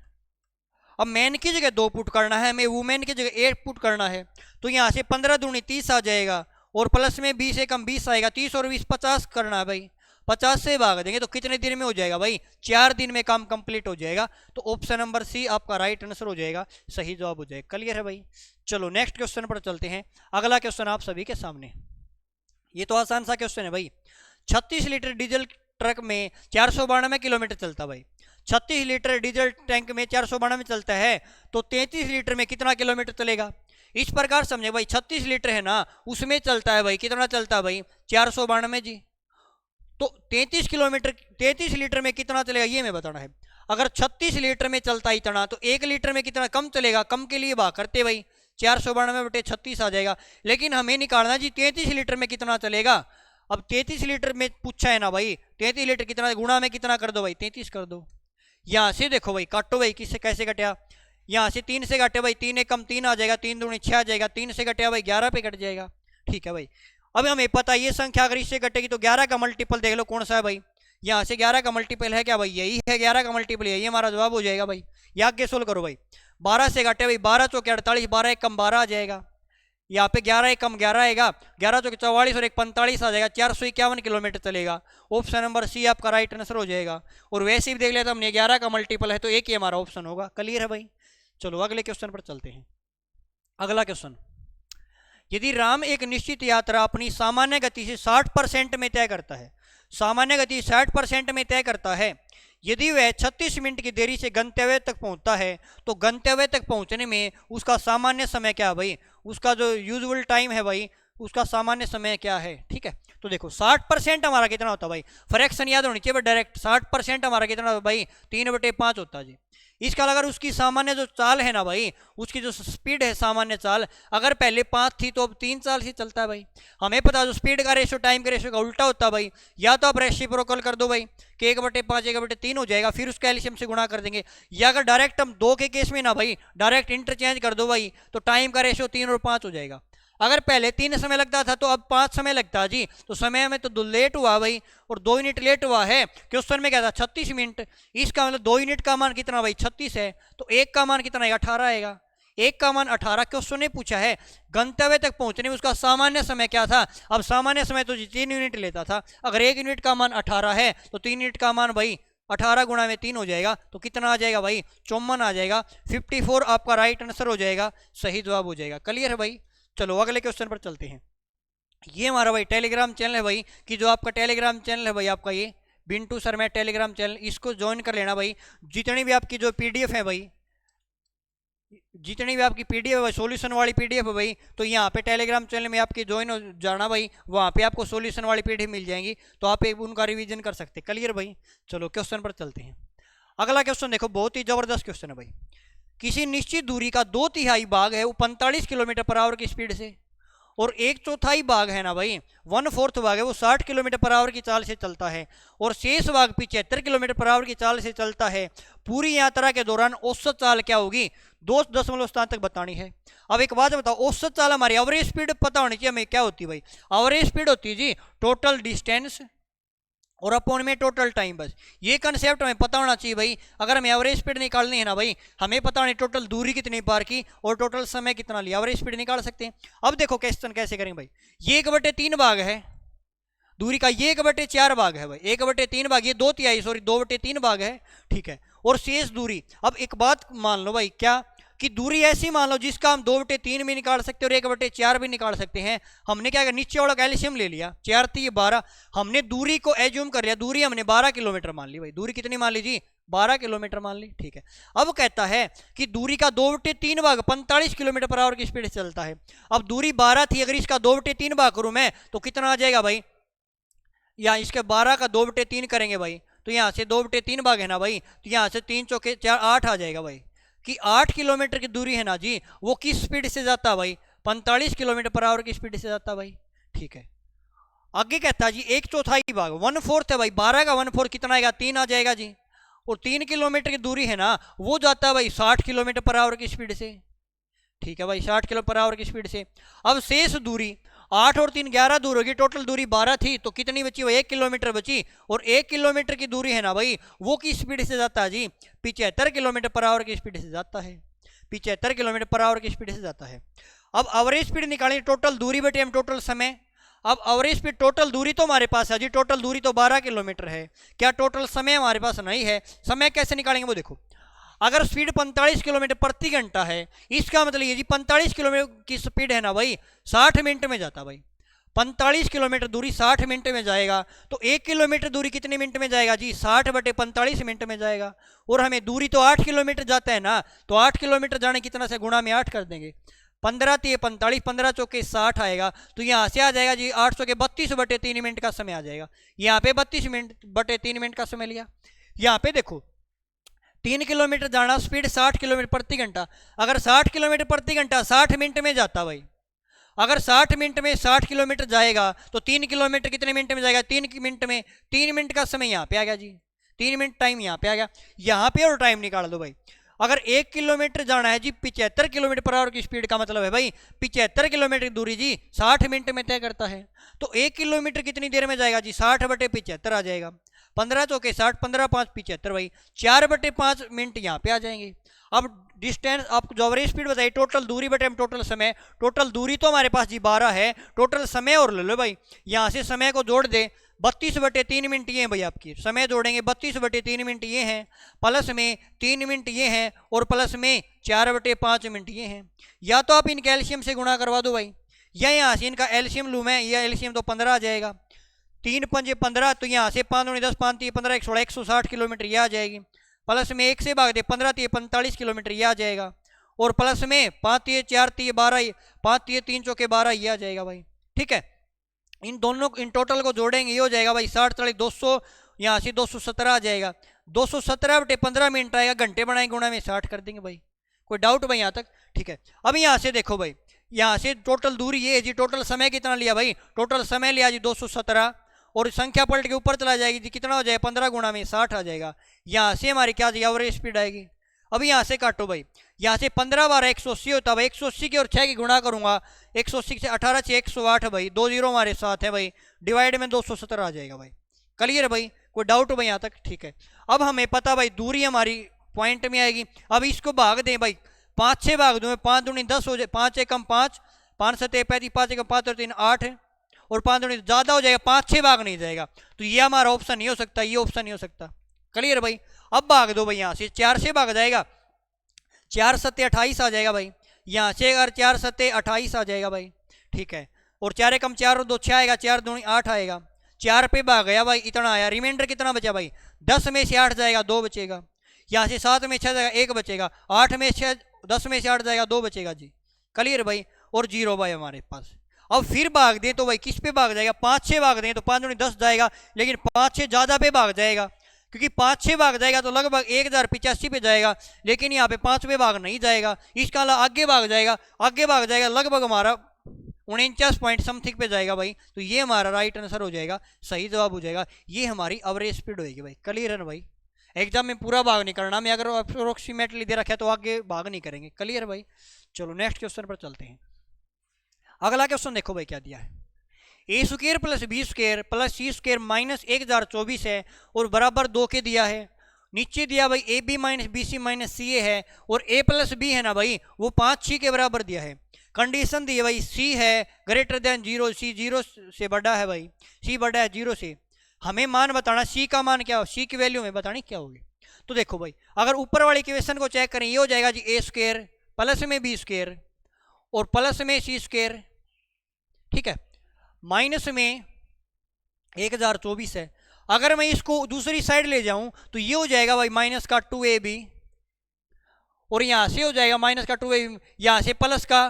अब मैन की जगह 2 पुट करना है, हमें वुमेन की जगह 1 पुट करना है, तो यहाँ से 15 दूनी 30 आ जाएगा, और प्लस में 20 एक कम 20 आएगा, 30 और 20 50 करना है भाई, 50 से भाग देंगे तो कितने दिन में हो जाएगा भाई, 4 दिन में काम कंप्लीट हो जाएगा। तो ऑप्शन नंबर सी आपका राइट आंसर हो जाएगा, सही जवाब हो जाएगा। क्लियर है भाई। चलो नेक्स्ट क्वेश्चन पर चलते हैं। अगला क्वेश्चन आप सभी के सामने, ये तो आसान सा क्वेश्चन है भाई। 36 लीटर डीजल ट्रक में 492 किलोमीटर चलता भाई, 36 लीटर डीजल टैंक में 492 चलता है, तो 33 लीटर में कितना किलोमीटर चलेगा। इस प्रकार समझे भाई, 36 लीटर है ना, उसमें चलता है भाई, कितना चलता है भाई, 492 जी, तो 33 किलोमीटर 33 लीटर में कितना चलेगा ये मैं बताना है। अगर 36 लीटर में चलता है इतना, तो 1 लीटर में कितना कम चलेगा, कम के लिए भाग करते भाई, 492/36 आ जाएगा। लेकिन हमें निकालना जी 33 लीटर में कितना चलेगा। अब 33 लीटर में पूछा है ना भाई, 33 लीटर कितना, गुणा में कितना कर दो भाई, 33 कर दो। यहाँ से देखो भाई, काटो भाई, किससे कैसे कटा, यहाँ से 3 से काटे भाई, 3 एक कम 3 आ जाएगा, 3 दूनी 6 आ जाएगा, 3 से कटे भाई 11 पे कट जाएगा। ठीक है भाई। अब हमें पता है ये संख्या अगर इससे कटेगी तो 11 का मल्टीपल देख लो कौन सा है भाई, यहाँ से 11 का मल्टीपल है क्या भाई, यही है 11 का मल्टीपल, यही हमारा जवाब हो जाएगा भाई। या आगे सोल्व करो भाई, 12 से काटे भाई, 12 चौके 48, 12 एक कम 12 आ जाएगा, यहाँ पे 11 एक कम 11 आएगा, 11 चौके 44 और 1 45 आ जाएगा, 451 किलोमीटर चलेगा। ऑप्शन नंबर सी आपका राइट आंसर हो जाएगा। और वैसे ही देख लेते हमने 11 का मल्टीपल है तो एक ही हमारा ऑप्शन होगा। क्लियर है भाई। चलो अगले क्वेश्चन पर चलते हैं। अगला क्वेश्चन, यदि राम एक निश्चित यात्रा अपनी सामान्य गति से 60% में तय करता है, सामान्य गति 60% में तय करता है, यदि वह 36 मिनट की देरी से गंतव्य तक पहुंचता है, तो गंतव्य तक पहुंचने में उसका सामान्य समय क्या है भाई, उसका जो यूजुअल टाइम है भाई, उसका सामान्य समय क्या है। ठीक है, तो देखो 60% हमारा कितना होता है भाई, फ्रैक्शन याद होनी चाहिए, डायरेक्ट 60% हमारा कितना होता है भाई, 3/5 होता है जी। इसका अगर उसकी सामान्य जो चाल है ना भाई, उसकी जो स्पीड है सामान्य चाल, अगर पहले 5 थी तो अब 3 चाल से चलता है भाई। हमें पता है जो स्पीड का रेशियो टाइम के रेशियो का उल्टा होता है भाई। या तो आप रेसिप्रोकल कर दो भाई कि 1/5 1/3 हो जाएगा, फिर उसका एलसीएम से गुणा कर देंगे। या अगर डायरेक्ट हम 2 के केस में ना भाई डायरेक्ट इंटरचेंज कर दो भाई, तो टाइम का रेशियो 3 और 5 हो जाएगा। अगर पहले 3 समय लगता था तो अब 5 समय लगता है जी। तो समय में तो लेट हुआ भाई, और 2 यूनिट लेट हुआ है। क्वेश्चन में क्या था 36 मिनट, इसका मतलब 2 यूनिट का मान कितना भाई 36 है, तो 1 का मान कितना आएगा 18 आएगा। 1 का मान 18 क्वेश्चन ने पूछा है। गंतव्य तक पहुंचने में उसका सामान्य समय क्या था, अब सामान्य समय तो 3 यूनिट लेता था। अगर 1 यूनिट का मान 18 है तो 3 यूनिट का मान भाई 18 गुणा में 3 हो जाएगा, तो कितना आ जाएगा भाई 54 आ जाएगा। 54 आपका राइट आंसर हो जाएगा, सही जवाब हो जाएगा। क्लियर है भाई। चलो अगले क्वेश्चन पर चलते हैं। ये हमारा भाई टेलीग्राम चैनल है भाई, कि जो आपका टेलीग्राम चैनल है भाई आपका ये बिंटू सर मैं टेलीग्राम चैनल, इसको ज्वाइन कर लेना भाई। जितनी भी आपकी जो पीडीएफ है भाई, जितनी भी आपकी पीडीएफ है भाई, सॉल्यूशन वाली पीडीएफ है भाई, तो यहाँ पे टेलीग्राम चैनल में आपकी ज्वाइन हो जाना भाई। वहाँ पे आपको सॉल्यूशन वाली पीडीएफ मिल जाएंगी, तो आप एक उनका रिवीजन कर सकते हैं। क्लियर भाई। चलो क्वेश्चन पर चलते हैं। अगला क्वेश्चन देखो, बहुत ही जबरदस्त क्वेश्चन है भाई। किसी निश्चित दूरी का 2/3 भाग है वो 45 किलोमीटर पर आवर की स्पीड से, और 1/4 भाग है ना भाई 1/4 भाग है वो 60 किलोमीटर पर आवर की चाल से चलता है, और शेष भाग 75 किलोमीटर पर आवर की चाल से चलता है। पूरी यात्रा के दौरान औसत चाल क्या होगी, 2 स्थान तक बतानी है। अब एक बात बताओ, औसत चाल हमारी एवरेज स्पीड पता होनी चाहिए हमें, क्या होती है भाई। एवरेज स्पीड होती है जी टोटल डिस्टेंस और अपॉन में टोटल टाइम। बस ये कंसेप्ट हमें पता होना चाहिए भाई। अगर हमें एवरेज स्पीड निकालनी है ना भाई, हमें पता होनी टोटल दूरी कितनी पार की और टोटल समय कितना लिया, एवरेज स्पीड निकाल सकते हैं। अब देखो क्वेश्चन कैसे करेंगे भाई। ये 1/3 भाग है दूरी का, ये 1/4 भाग है भाई, 1/3 भाग, ये 2/3 भाग है, ठीक है। और शेष दूरी, अब एक बात मान लो भाई, क्या कि दूरी ऐसी मान लो जिसका हम 2/3 भी निकाल सकते हैं और 1/4 भी निकाल सकते हैं। हमने क्या किया, नीचे वाला एलसीएम ले लिया, 4 थी 12, हमने दूरी को एज्यूम कर लिया, दूरी हमने 12 किलोमीटर मान ली भाई। दूरी कितनी मान ली जी 12 किलोमीटर मान ली, ठीक है। अब कहता है कि दूरी का 2/3 भाग 45 किलोमीटर पर आवर की स्पीड से चलता है। अब दूरी 12 थी, अगर इसका 2/3 भाग करूं मैं तो कितना आ जाएगा भाई, या इसके 12 का 2/3 करेंगे भाई, तो यहाँ से 2/3 भाग है ना भाई, तो यहाँ से 3 चौके 4 8 आ जाएगा भाई, कि 8 किलोमीटर की दूरी है ना जी, वो किस स्पीड से जाता है भाई 45 किलोमीटर पर आवर की स्पीड से जाता है भाई, ठीक है। आगे कहता है जी 1/4 भाग 1/4 है भाई, 12 का 1/4 कितना आएगा 3 आ जाएगा जी। और 3 किलोमीटर की दूरी है ना, वो जाता है भाई 60 किलोमीटर पर आवर की स्पीड से, ठीक है भाई 60 किलो पर आवर की स्पीड से। अब शेष दूरी 8 और 3 11 दूर होगी, टोटल दूरी 12 थी, तो कितनी बची भाई 1 किलोमीटर बची। और 1 किलोमीटर की दूरी है ना भाई, वो किस स्पीड से जाता है जी 75 किलोमीटर पर आवर की स्पीड से जाता है, 75 किलोमीटर पर आवर की स्पीड से जाता है। अब एवरेज स्पीड निकालेंगे, टोटल दूरी बटे हम टोटल समय। अब एवरेज स्पीड, टोटल दूरी तो हमारे पास है जी, टोटल दूरी तो 12 किलोमीटर है, क्या टोटल समय हमारे पास नहीं है। समय कैसे निकालेंगे वो देखो, अगर स्पीड 45 किलोमीटर प्रति घंटा है, इसका मतलब ये जी 45 किलोमीटर की स्पीड है ना भाई 60 मिनट में जाता भाई, 45 किलोमीटर दूरी 60 मिनट में जाएगा, तो 1 किलोमीटर दूरी कितने मिनट में जाएगा जी 60/45 मिनट में जाएगा। और हमें दूरी तो 8 किलोमीटर जाता है ना, तो 8 किलोमीटर जाने कितना से गुणा में 8 कर देंगे, 15 × 45, 15 चौके 60 आएगा, तो यहाँ से आ जाएगा जी 8 चौके 32/3 मिनट का समय आ जाएगा। यहाँ पे 32/3 मिनट का समय लिया। यहाँ पे देखो 3 किलोमीटर जाना, स्पीड 60 किलोमीटर प्रति घंटा, अगर 60 किलोमीटर प्रति घंटा 60 मिनट में जाता भाई, अगर 60 मिनट में 60 किलोमीटर जाएगा तो 3 किलोमीटर कितने मिनट में जाएगा 3 मिनट में, 3 मिनट का समय यहाँ पे आ गया जी, 3 मिनट टाइम यहाँ पे आ गया। यहाँ पे और टाइम निकाल दो भाई। अगर 1 किलोमीटर जाना है जी 75 किलोमीटर पर आवर की स्पीड का मतलब है भाई 75 किलोमीटर की दूरी जी 60 मिनट में तय करता है, तो 1 किलोमीटर कितनी देर में जाएगा जी 60/75 आ जाएगा, 15 चौके 60, 15 5 75 भाई 4/5 मिनट यहाँ पे आ जाएंगे। अब डिस्टेंस आपको जो एवरेज स्पीड बताइए, टोटल दूरी बटे हम टोटल समय, टोटल दूरी तो हमारे पास जी 12 है, टोटल समय और ले लो भाई, यहाँ से समय को जोड़ दे 32/3 मिनट ये हैं भाई, आपकी समय जोड़ेंगे 32/3 मिनट ये हैं, प्लस में 3 मिनट ये हैं, और प्लस में 4/5 मिनट ये हैं। या तो आप इनके एलसीएम से गुणा करवा दो भाई, या यहाँ से इनका एलसीएम लूँ मैं, या एलसीएम तो 15 आ जाएगा, 3 × 15, तो यहाँ से 5 × 10 5 × 15 116 160 किलोमीटर ये आ जाएगी, प्लस में 1 से भाग दे 15 × 45 किलोमीटर ये आ जाएगा, और प्लस में 5 × 4 × 12 5 × 3 चौके 12 ये आ जाएगा भाई, ठीक है। इन दोनों इन टोटल को जोड़ेंगे ये हो जाएगा भाई 60 × 200, यहाँ से 217 आ जाएगा, 217 बटे 15 मिनट आएगा, घंटे बनाएंगे गुणा में 60 कर देंगे भाई। कोई डाउट भाई यहाँ तक? ठीक है। अब यहाँ से देखो भाई, यहाँ से टोटल दूरी ये है जी, टोटल समय कितना लिया भाई, टोटल समय लिया जी 217, और संख्या पलट के ऊपर चला जाएगी जी, कितना हो जाएगा 15 गुणा में 60 आ जाएगा। यहाँ से हमारी क्या जाएगी, एवरेज स्पीड आएगी। अब यहाँ से काटो भाई, यहाँ से 15 बार 180 होता है भाई, 180 की और 6 की गुणा करूंगा, 180 से 18 से 108 भाई, 2 जीरो हमारे साथ है भाई, डिवाइड में 217 आ जाएगा भाई। क्लियर भाई? कोई डाउट भाई यहाँ तक? ठीक है। अब हमें पता भाई दूरी हमारी पॉइंट में आएगी। अब इसको भाग दें भाई, 5 से भाग दूं, 5 दूनी 10 हो जाए, 5 एकम 5, 5 सत्ते 35, 5 एकम 5 और 3 8 है, और 5 दूनी ज़्यादा हो जाएगा, 5 से भाग नहीं जाएगा, तो ये हमारा ऑप्शन नहीं हो सकता, ये ऑप्शन नहीं हो सकता। क्लियर भाई? अब भाग दो भाई, यहाँ से 4 से भाग जाएगा, 4 सत्ते 28 आ जाएगा भाई, यहाँ से अगर 4 सत्ते 28 आ जाएगा भाई। ठीक है। और 4 एकम 4 और 2 6 आएगा, 4 दूनी 8 आएगा, 4 पे भाग गया भाई, इतना आया। रिमाइंडर कितना बचा भाई, 10 में से 8 जाएगा, 2 बचेगा। यहाँ से 7 में 6 जाएगा, 1 बचेगा। 8 में 6, 10 में से 8 जाएगा, 2 बचेगा जी। क्लियर भाई? और 0 भाई हमारे पास। अब फिर भाग दें तो भाई किस पे भाग जाएगा, 5 से भाग दें तो 5 दूनी 10 जाएगा, लेकिन 5 से ज़्यादा पे भाग जाएगा, क्योंकि 5 से भाग जाएगा तो लगभग 1085 पे जाएगा, लेकिन यहाँ पे 5 पे भाग नहीं जाएगा। इसका अलावा आगे भाग जाएगा, आगे भाग जाएगा लगभग हमारा 49 पॉइंट समथिंग पे जाएगा भाई। तो ये हमारा राइट आंसर हो जाएगा, सही जवाब हो जाएगा। ये हमारी एवरेज स्पीड होगी भाई। क्लियर है ना भाई? एग्जाम में पूरा भाग नहीं करना, मैं अगर अप्रोक्सीमेटली दे रखा है तो आगे भाग नहीं करेंगे। क्लियर भाई? चलो नेक्स्ट क्वेश्चन पर चलते हैं। अगला क्वेश्चन देखो भाई क्या दिया है, A square plus B square plus C square minus 1024 है और बराबर 2 के दिया है। नीचे दिया भाई A B minus B C minus C A है, और ए प्लस बी है ना भाई वो 5 सी के बराबर दिया है। कंडीशन दी है भाई सी है ग्रेटर देन 0, सी 0 से बड़ा है भाई, सी बड़ा है 0 से। हमें मान बताना, सी का मान क्या हो, सी की वैल्यू हमें बतानी क्या होगी। तो देखो भाई, अगर ऊपर वाले क्वेश्चन को चेक करें, ये हो जाएगा जी ए स्क्वायर प्लस में बी स्क्वायर और प्लस में सी स्क्वायर, ठीक है, माइनस में 1024 है। अगर मैं इसको दूसरी साइड ले जाऊं तो ये हो जाएगा भाई माइनस का 2ab, और यहां से हो जाएगा माइनस का 2ab, यहां से प्लस का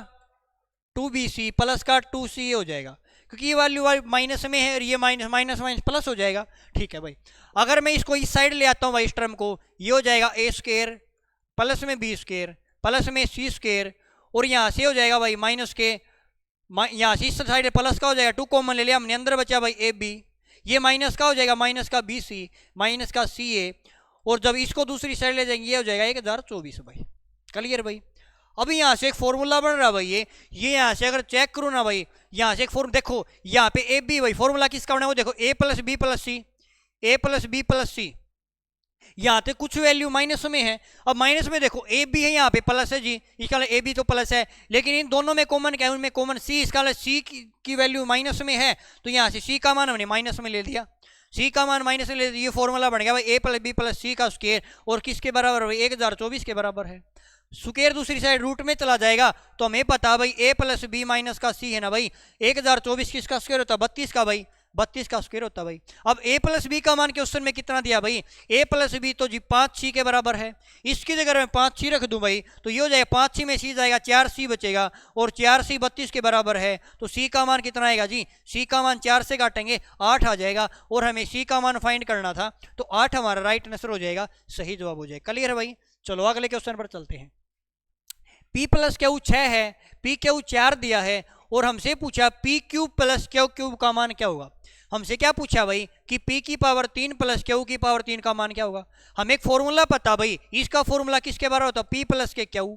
2bc प्लस का 2ca हो जाएगा, क्योंकि ये वैल्यू माइनस में है और ये माइनस माइनस माइनस प्लस हो जाएगा। ठीक है भाई। अगर मैं इसको इस साइड ले आता हूं भाई, इस टर्म को, ये हो जाएगा ए स्क्वायर प्लस में बी स्क्वायर प्लस में सी स्क्वायर, और यहां से हो जाएगा भाई माइनस के, यहाँ से इस साइड प्लस का हो जाएगा, 2 कॉमन ले लिया हमने, अंदर बचा भाई ए बी, ये माइनस का हो जाएगा माइनस का बी सी माइनस का सी ए, और जब इसको दूसरी साइड ले जाएंगे ये हो जाएगा 1024 भाई। क्लियर भाई? अभी यहाँ से एक फॉर्मूला बन रहा है भाई, ये यहाँ से अगर चेक करूँ ना भाई, यहाँ से एक फॉर्म देखो, यहाँ पे ए बी भाई फॉर्मूला किसका बना है वो देखो, ए प्लस बी प्लस सी, ए प्लस बी प्लस सी, यहाँ पे कुछ वैल्यू माइनस में है। अब माइनस में देखो ए बी है, यहाँ पे प्लस है जी, इसका ए बी तो प्लस है, लेकिन इन दोनों में कॉमन क्या है, उनमें कॉमन सी, इसका सी की वैल्यू माइनस में है, तो यहाँ से सी का मान हमने माइनस में ले लिया, सी का मान माइनस में ले लिया। ये फॉर्मूला बन गया भाई ए प्लस बी प्लस सी का स्क्वायर, और किसके बराबर भाई 1024 के बराबर है। स्क्वायर दूसरी साइड रूट में चला जाएगा तो हमें पता भाई ए प्लस बी माइनस का सी है ना भाई, 1024 किसका स्क्वायर होता है 32 का भाई, 32 का स्क्वायर होता है भाई। अब a प्लस बी का मान क्वेश्चन में कितना दिया भाई, a प्लस बी तो जी 5c के बराबर है। इसकी जगह मैं 5c रख दूं भाई तो ये हो जाएगा 5c में c जाएगा 4c बचेगा, और 4c 32 के बराबर है, तो c का मान कितना आएगा जी, c का मान 4 से काटेंगे 8 आ जाएगा, और हमें c का मान फाइंड करना था, तो 8 हमारा राइट आंसर हो जाएगा, सही जवाब हो जाएगा। क्लियर है भाई? चलो अगले क्वेश्चन पर चलते हैं। p प्लस क्यू 6 है, p क्यू 4 दिया है, और हमसे पूछा p cube plus Q cube का मान क्या होगा। हमसे क्या पूछा भाई कि p की पावर 3 प्लस क्यू की पावर 3 का मान क्या होगा। हमें एक फॉर्मूला पता भाई, इसका फॉर्मूला किसके बराबर होता है, p प्लस के क्यू,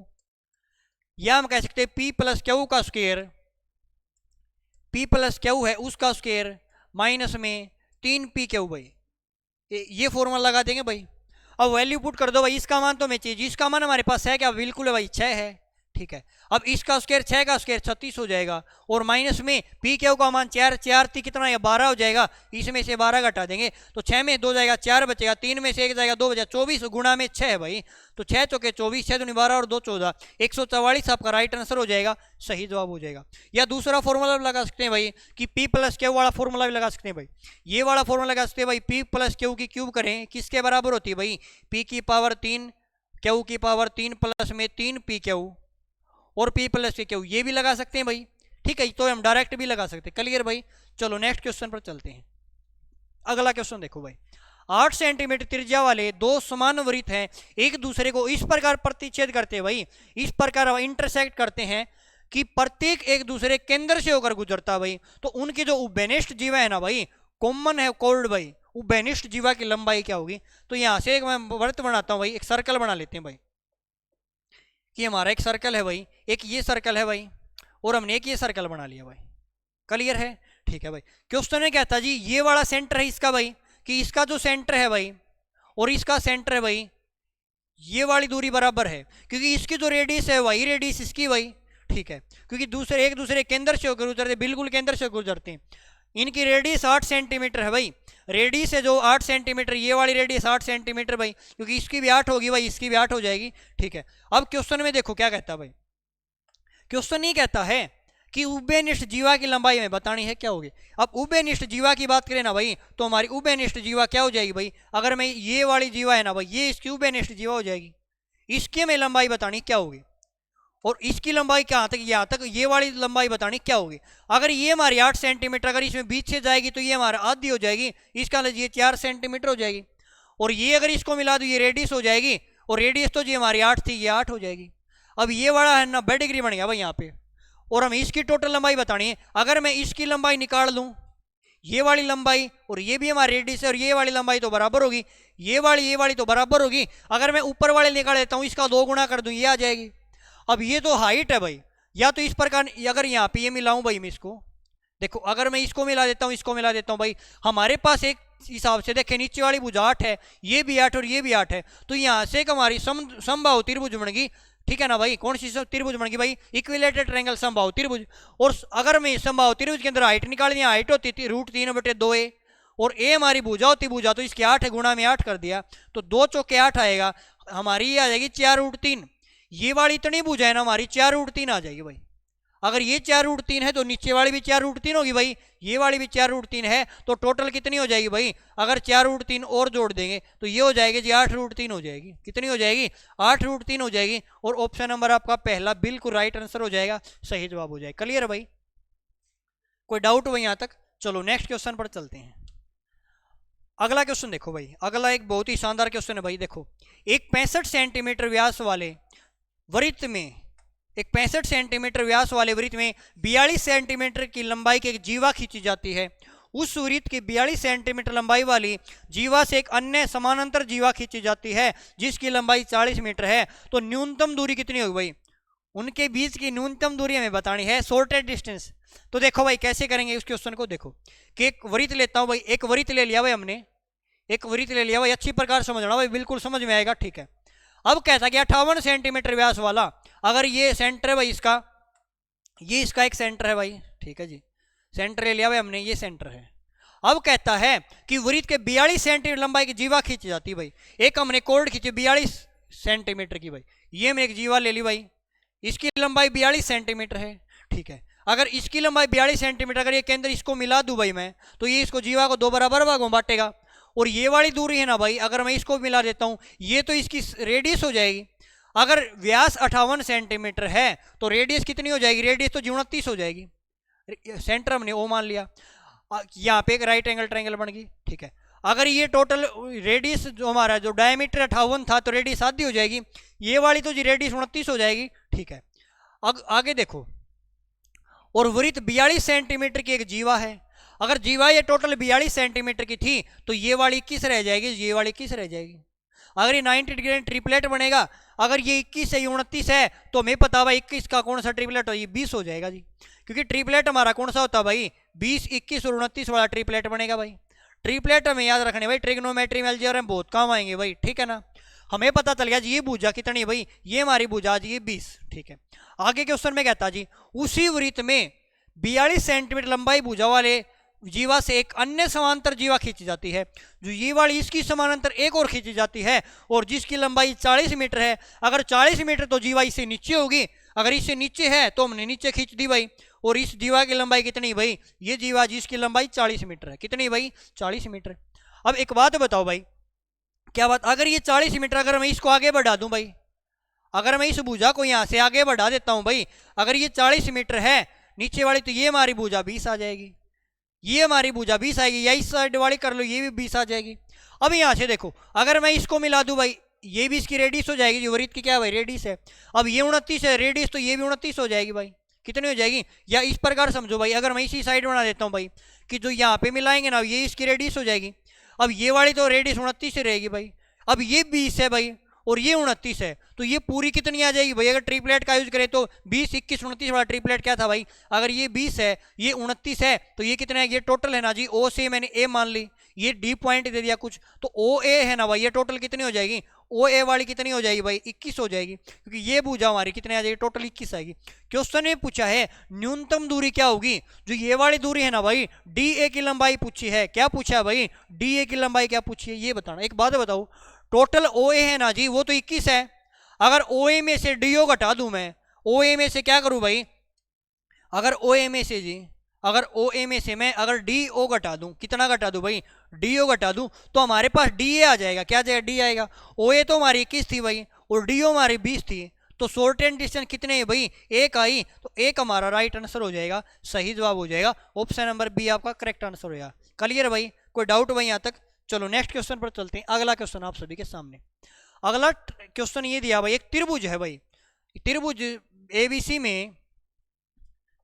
या हम कह सकते हैं p प्लस क्यू का स्क्वायर, p प्लस क्यू है उसका स्क्वायर माइनस में 3p क्यू भाई, ये फॉर्मूला लगा देंगे भाई। अब वैल्यू पुट कर दो भाई, इसका मान तो हमें चाहिए, जिसका मान हमारे पास है क्या, बिल्कुल है भाई 6 है, ठीक है। अब इसका स्क्वायर 6 का स्क्वायर 36 हो जाएगा, और माइनस में पी क्यू का मान 4 4 3 कितना है 12 हो जाएगा, इसमें से 12 घटा देंगे तो 6 में 2 जाएगा 4 बचेगा, 3 में से 1 जाएगा 2 बचेगा, 24 गुणा में 6 है भाई, तो 6 चौके 24, 6 दूनी 12 और 2 14, 144 आपका राइट आंसर हो जाएगा, सही जवाब हो जाएगा। या दूसरा फॉर्मूला लगा सकते हैं भाई कि पी प्लस क्यू वाला फॉर्मूला भी लगा सकते हैं भाई, ये वाला फॉर्मूला लगा सकते हैं भाई, पी प्लस क्यू की क्यूब करें किसके बराबर होती है भाई, पी की पावर 3 क्यू की पावर 3 प्लस में 3 पी क्यू और p प्लस के क्यू, ये भी लगा सकते हैं भाई, ठीक है, तो हम डायरेक्ट भी लगा सकते हैं। क्लियर भाई? चलो नेक्स्ट क्वेश्चन पर चलते हैं। अगला क्वेश्चन देखो भाई, 8 सेंटीमीटर त्रिज्या वाले दो समान वृत्त हैं, एक दूसरे को इस प्रकार प्रतिच्छेद करते हैं भाई, इस प्रकार इंटरसेक्ट करते हैं कि प्रत्येक एक दूसरे केंद्र से होकर गुजरता भाई, तो उनकी जो उभयनिष्ठ जीवा है ना भाई, कॉमन है कोल्ड भाई, उभयनिष्ठ जीवा की लंबाई क्या होगी। तो यहां से एक मैं वृत्त बनाता हूं भाई, एक सर्कल बना लेते हैं भाई, कि हमारा एक सर्कल है भाई, एक ये सर्कल है भाई, और हमने एक ये सर्कल बना लिया भाई। क्लियर है? ठीक है भाई। क्वेश्चन में क्या था जी, ये वाला सेंटर है इसका भाई, कि इसका जो सेंटर है भाई और इसका सेंटर है भाई, ये वाली दूरी बराबर है, क्योंकि इसकी जो रेडियस है वही रेडियस इसकी भाई। ठीक है, क्योंकि दूसरे एक दूसरे केंद्र से होकर गुजरते, बिल्कुल केंद्र से गुजरते हैं। इनकी रेडियस 8 सेंटीमीटर है भाई, रेडियस है जो 8 सेंटीमीटर, ये वाली रेडियस 8 सेंटीमीटर भाई, क्योंकि इसकी भी 8 होगी भाई, इसकी भी 8 हो जाएगी। ठीक है, अब क्वेश्चन में देखो क्या कहता है भाई, क्वेश्चन ये कहता है कि उभयनिष्ठ जीवा की लंबाई में बतानी है क्या होगी। अब उभयनिष्ठ जीवा की बात करें ना भाई, तो हमारी उभयनिष्ठ जीवा क्या हो जाएगी भाई, अगर मैं ये वाली जीवा है ना भाई, ये इसकी उभयनिष्ठ जीवा हो जाएगी, इसकी हमें लंबाई बतानी क्या होगी, और इसकी लंबाई कहाँ तक, यहाँ तक, ये वाली लंबाई बतानी क्या होगी। अगर ये हमारी 8 सेंटीमीटर अगर इसमें बीच से जाएगी तो ये हमारा आधी हो जाएगी, इसका ये 4 सेंटीमीटर हो जाएगी, और ये अगर इसको मिला दो ये रेडियस हो जाएगी, और रेडियस तो जी हमारी 8 थी, ये 8 हो जाएगी। अब ये वाला है 90 डिग्री बन गया भाई यहाँ पे, और हमें इसकी टोटल लंबाई बतानी है। अगर मैं इसकी लंबाई निकाल लूँ, ये वाली लंबाई और ये भी हमारी रेडियस है, और ये वाली लंबाई तो बराबर होगी, ये वाली तो बराबर होगी। अगर मैं ऊपर वाले निकाल लेता हूँ, इसका 2 गुना कर दूँ, ये आ जाएगी। अब ये तो हाइट है भाई, या तो इस प्रकार, अगर यहाँ पे ये मिलाऊं भाई मैं इसको, देखो अगर मैं इसको मिला देता हूँ, इसको मिला देता हूँ भाई, हमारे पास एक हिसाब से देखें, नीचे वाली भुजा 8 है, ये भी 8 और ये भी 8 है, तो यहाँ से एक हमारी समबाहु त्रिभुज बनेगी। ठीक है ना भाई, कौन सी त्रिभुज बनेगी भाई, इक्विलेटरल ट्रायंगल समबाहु त्रिभुज। और अगर मैं समबाहु त्रिभुज के अंदर हाइट निकाल दिया, हाइट होती थी √3/2a, और ए हमारी भुजा होती, भुजा तो इसकी 8 है, गुणा में 8 कर दिया, तो 2 चौके 8 आएगा, हमारी ये आ जाएगी 4√3। ये वाली इतनी भुजा है ना हमारी, 4√3 आ जाएगी भाई। अगर ये 4√3 है तो नीचे वाली भी 4√3 होगी भाई, ये वाली भी 4√3 है, तो टोटल कितनी हो जाएगी भाई, अगर 4√3 और जोड़ देंगे तो ये हो जाएगी जी 8√3 हो जाएगी। कितनी हो जाएगी, 8√3 हो जाएगी, और ऑप्शन नंबर आपका पहला बिल्कुल राइट आंसर हो जाएगा, सही जवाब हो जाएगा। क्लियर है भाई, कोई डाउट हो यहाँ तक? चलो नेक्स्ट क्वेश्चन पर चलते हैं। अगला क्वेश्चन देखो भाई, अगला एक बहुत ही शानदार क्वेश्चन है भाई। देखो, एक 65 सेंटीमीटर व्यास वाले वृत्त में, एक 65 सेंटीमीटर व्यास वाले वृत्त में 42 सेंटीमीटर की लंबाई की एक जीवा खींची जाती है। उस वृत्त की 42 सेंटीमीटर लंबाई वाली जीवा से एक अन्य समानांतर जीवा खींची जाती है जिसकी लंबाई 40 मीटर है। तो न्यूनतम दूरी कितनी होगी भाई, उनके बीच की न्यूनतम दूरी हमें बतानी है, शॉर्टेस्ट डिस्टेंस। तो देखो भाई कैसे करेंगे उस क्वेश्चन को, देखो कि एक वृत्त लेता हूँ भाई, एक वृत्त ले लिया भाई हमने, एक वृत्त ले लिया भाई, अच्छी प्रकार समझना भाई, बिल्कुल समझ में आएगा। ठीक है, अब कहता कि 58 सेंटीमीटर व्यास वाला, अगर ये सेंटर है भाई इसका, ये इसका एक सेंटर है भाई, ठीक है जी, सेंटर ले लिया भाई हमने, ये सेंटर है। अब कहता है कि वृत्त के 42 सेंटीमीटर लंबाई की जीवा खींची जाती है भाई। एक हमने कोर्ड खींची 42 सेंटीमीटर की भाई, ये हमने एक जीवा ले ली भाई, इसकी लंबाई 42 सेंटीमीटर है। ठीक है, अगर इसकी लंबाई 42 सेंटीमीटर, अगर ये केंद्र इसको मिला दूं भाई मैं, तो ये इसको जीवा को 2 बराबर भागों बांटेगा। और ये वाली दूरी है ना भाई, अगर मैं इसको मिला देता हूं, ये तो इसकी रेडियस हो जाएगी। अगर व्यास 58 सेंटीमीटर है तो रेडियस कितनी हो जाएगी, रेडियस तो 29 हो जाएगी। सेंटर हमने ओ मान लिया, यहाँ पे एक राइट एंगल ट्रायंगल बन गई। ठीक है, अगर ये टोटल रेडियस जो हमारा जो डायमीटर 58 था, तो रेडियस आधी हो जाएगी, ये वाली तो जी रेडियस 29 हो जाएगी। ठीक है, आगे देखो, और वृत्त 42 सेंटीमीटर की एक जीवा है। अगर जीवा ये टोटल 42 सेंटीमीटर की थी तो ये वाली 21 रह जाएगी, ये वाली 21 रह जाएगी। अगर ये 90 डिग्री ट्रिपलेट बनेगा, अगर ये 21 है, ये 29 है, तो हमें पता भाई 21 का कौन सा ट्रिपलेट हो, ये 20 हो जाएगा जी, क्योंकि ट्रिपलेट हमारा कौन सा होता है भाई, 20, 21 और 29 वाला ट्रिपलेट बनेगा भाई। ट्रिपलेट हमें याद रखने भाई, ट्रिग्नोमेट्री में अलजेब्रा में बहुत काम आएंगे भाई। ठीक है ना, हमें पता चल गया जी ये भुजा कितनी है भाई, ये हमारी भुजा जी 20। ठीक है, आगे क्वेश्चन में कहता जी, उसी वृत्त में 42 सेंटीमीटर लंबाई भुजा वाले जीवा से एक अन्य समांतर जीवा खींची जाती है, जो ये वाली इसकी समानांतर एक और खींची जाती है, और जिसकी लंबाई 40 मीटर है। अगर 40 मीटर तो जीवा इससे नीचे होगी, अगर इससे नीचे है तो हमने नीचे खींच दी भाई। और इस जीवा की लंबाई कितनी भाई, ये जीवा जिसकी लंबाई 40 मीटर है, कितनी भाई, 40 मीटर। अब एक बात बताओ भाई, क्या बात, अगर ये 40 मीटर, अगर मैं इसको आगे बढ़ा दूं भाई, अगर मैं इस भुजा को यहाँ से आगे बढ़ा देता हूं भाई, अगर ये 40 मीटर है नीचे वाली, तो ये हमारी भुजा 20 आ जाएगी, ये हमारी भुजा 20 आएगी, या इस साइड वाली कर लो, ये भी 20 आ जाएगी। अब यहाँ से देखो, अगर मैं इसको मिला दूं भाई, ये भी इसकी रेडियस हो जाएगी, जो वृत्त की क्या है भाई रेडियस है। अब ये 29 है रेडियस, तो ये भी 29 हो जाएगी भाई। कितनी हो जाएगी, या इस प्रकार समझो भाई, अगर मैं इसी साइड बना देता हूँ भाई कि जो यहाँ पे मिलाएंगे ना, ये इसकी रेडियस हो जाएगी। अब ये वाली तो रेडियस 29 रहेगी भाई। अब ये 20 है भाई और ये 29 है, तो ये पूरी कितनी आ जाएगी भाई। अगर ट्रिपलेट का यूज करें तो 20, 21, 29 वाला ट्रिपलेट क्या था भाई, अगर ये 20 है ये 29 है, तो ये कितना है, ये टोटल है ना जी। ओ से मैंने ए मान ली, ये डी पॉइंट दे दिया कुछ, तो ओ ए है ना भाई, ये टोटल कितनी हो जाएगी, ओ ए वाली कितनी हो जाएगी भाई 21 हो जाएगी, क्योंकि ये भुजा हमारी कितने आ जाएगी, टोटल 21 आएगी। क्वेश्चन में पूछा है न्यूनतम दूरी क्या होगी, जो ये वाली दूरी है ना भाई, डी ए की लंबाई पूछी है। क्या पूछा है भाई, डी ए की लंबाई क्या पूछी है, ये बताना। एक बात बताओ, टोटल ओ ए है ना जी, वो तो 21 है। अगर ओ ए में से डी ओ घटा दूं मैं, ओ ए में से क्या करूं भाई, अगर ओ ए में से जी, अगर ओ ए में से मैं अगर डी ओ घटा दूं, कितना घटा दूं भाई, डी ओ घटा दूं, तो हमारे पास डी ए आ जाएगा। क्या जाएगा, डी आएगा। ओ ए तो हमारी 21 थी भाई और डी ओ हमारी 20 थी, तो शॉर्ट एंड डिस्टेंस कितने है भाई, एक आई, तो एक हमारा राइट आंसर हो जाएगा, सही जवाब हो जाएगा। ऑप्शन नंबर बी आपका करेक्ट आंसर हो जाएगा। क्लियर भाई, कोई डाउट भाई यहाँ तक। चलो नेक्स्ट क्वेश्चन पर चलते हैं। अगला क्वेश्चन आप सभी के सामने, अगला क्वेश्चन ये दिया भाई, एक त्रिभुज है भाई, त्रिभुज एबीसी में,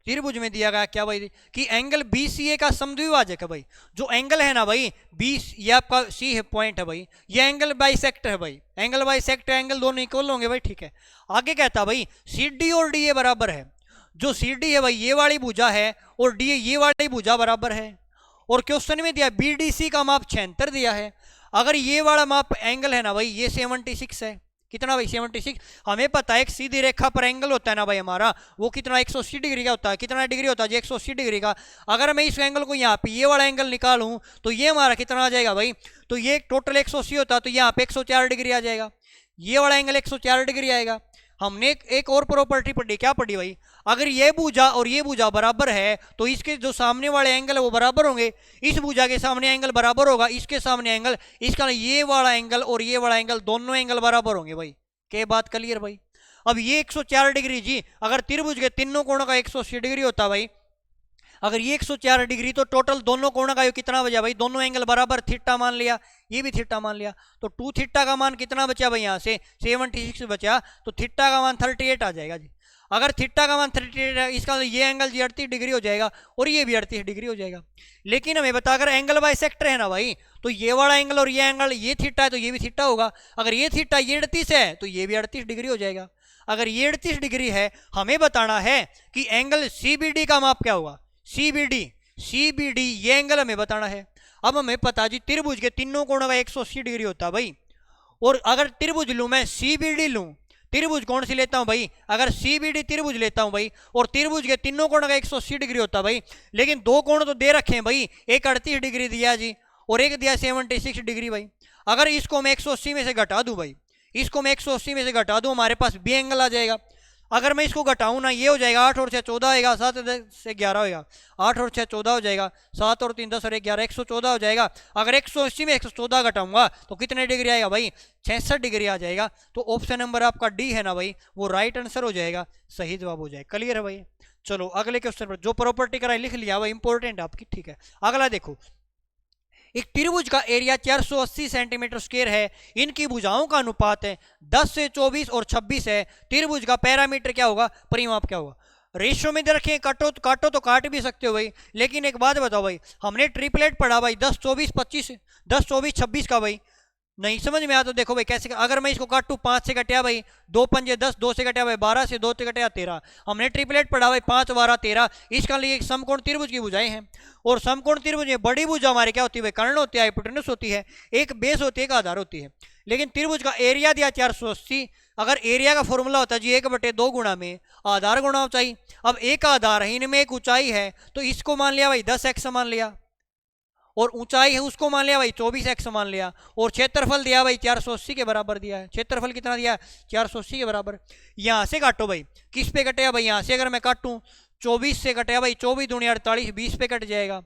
त्रिभुज में दिया गया क्या भाई कि एंगल बीसीए का समद्विभाजक है भाई। जो एंगल है ना भाई 20, ये आपका सी है पॉइंट है भाई, ये एंगल बाइसेक्टर है भाई, एंगल बाइसेक्टर, एंगल दोनों इक्वल होंगे भाई, ठीक है। आगे कहता भाई सी डी और डी ए बराबर है। जो सी डी है भाई ये वाली भुजा है और डी ए ये वाली भुजा बराबर है। और क्वेश्चन में दिया बी डी सी का माप 76 दिया है। अगर ये वाला माप एंगल है ना भाई, ये 76 है। कितना भाई 76। हमें पता है एक सीधी रेखा पर एंगल होता है ना भाई हमारा, वो कितना 180 डिग्री का होता है। कितना डिग्री होता है जी, 180 डिग्री का। अगर मैं इस एंगल को यहाँ पे ये वाला एंगल निकालूं तो ये हमारा कितना आ जाएगा भाई, तो ये टोटल 180 होता है, तो यहाँ पे 104 डिग्री आ जाएगा। ये वाला एंगल 104 डिग्री आएगा। हमने एक और प्रॉपर्टी पढ़ी, क्या पढ़ी भाई, अगर ये भुजा और ये भुजा बराबर है तो इसके जो सामने वाले एंगल है वो बराबर होंगे। इस भुजा के सामने एंगल बराबर होगा, इसके सामने एंगल, इसका ये वाला एंगल और ये वाला एंगल दोनों एंगल बराबर होंगे भाई। क्या बात क्लियर भाई। अब ये 104 डिग्री जी, अगर त्रिभुज के तीनों कोणों का 180 डिग्री होता भाई, अगर ये 104 डिग्री, तो टोटल दोनों कोणों का कितना बचा भाई, दोनों एंगल बराबर, थीटा मान लिया, ये भी थीटा मान लिया, तो 2 थीटा का मान कितना बचा भाई, यहाँ से 76 बचा, तो थीटा का मान 38 आ जाएगा जी। अगर थीटा का मान 38 है, इसका ये एंगल जी 38 डिग्री हो जाएगा और ये भी 38 डिग्री हो जाएगा। लेकिन हमें बता, अगर एंगल बाइसेक्टर है ना भाई, तो ये वाला एंगल और ये एंगल, ये थीटा है तो ये भी थीटा होगा। अगर ये थीटा ये 38 है तो ये भी 38 डिग्री हो जाएगा। अगर ये 38 डिग्री है, हमें बताना है कि एंगल सीबीडी का माप क्या होगा। सीबीडी ये एंगल हमें बताना है। अब हमें पता जी त्रिभुज के तीनों कोणों का 180 डिग्री होता है भाई। और अगर त्रिभुज लूं मैं, सीबीडी लूं, त्रिभुज कौन सी लेता हूं भाई, अगर सीबीडी त्रिभुज लेता हूं भाई, और त्रिभुज के तीनों कोणों का 180 डिग्री होता है भाई, लेकिन दो कोण तो दे रखे हैं भाई, एक 38 डिग्री दिया जी और एक दिया 76 डिग्री भाई। अगर इसको मैं 180 में से घटा दूं भाई, इसको मैं 180 में से घटा दूं, हमारे पास बी एंगल आ जाएगा। अगर मैं इसको घटाऊं ना, ये हो जाएगा 8 और 6 14 आएगा, 7 से 11 होगा, 8 और 6 14 हो जाएगा, 7 और 3 10 और 11 114 हो जाएगा। अगर 180 में 114 घटाऊंगा तो कितने डिग्री आएगा भाई, 66 डिग्री आ जाएगा। तो ऑप्शन नंबर आपका डी है ना भाई, वो राइट आंसर हो जाएगा, सही जवाब हो जाएगा। क्लियर है भाई। चलो अगले क्वेश्चन पर, जो प्रॉपर्टी कराई लिख लिया भाई, इंपॉर्टेंट आपकी, ठीक है। अगला देखो, एक त्रिभुज का एरिया 480 सेंटीमीटर स्क्वायर है, इनकी भुजाओं का अनुपात है 10 से 24 और 26 है। त्रिभुज का पैरामीटर क्या होगा, परिमाप क्या होगा। रेशियो में दे रखे, काटो तो काट भी सकते हो भाई, लेकिन एक बात बताओ भाई, हमने ट्रिपलेट पढ़ा भाई 10 24 25, 10 24 26 का भाई, नहीं समझ में आया तो देखो भाई कैसे। अगर मैं इसको काटूं, 5 से कटिया भाई 2 पंजे 10, 2 से कटिया भाई 12, से 2 से कटिया 13। हमने ट्रिपलेट पढ़ा भाई 5 12 13। इसका लिए समकोण त्रिभुज की भुजाएं हैं, और समकोण त्रिभुज में बड़ी भुजा हमारे क्या होती है भाई, कर्ण होती है, हाइपोटेनस होती है, एक बेस होती है, एक आधार होती है। लेकिन त्रिभुज का एरिया दिया 480, अगर एरिया का फॉर्मूला होता है जी 1/2 गुणा में आधार गुणा ऊंचाई। अब एक आधार है, इनमें एक ऊंचाई है, तो इसको मान लिया भाई 10x मान लिया, और ऊंचाई है उसको मान लिया भाई 24x मान लिया, और क्षेत्रफल दिया भाई 480 के बराबर दिया है। क्षेत्रफल कितना दिया है, 480 के बराबर। यहाँ से काटो भाई, किस पे कटेगा भाई, यहाँ से अगर मैं काटूं 24 से कटेगा भाई, 24 दूनी 48, 20 पे कट जाएगा।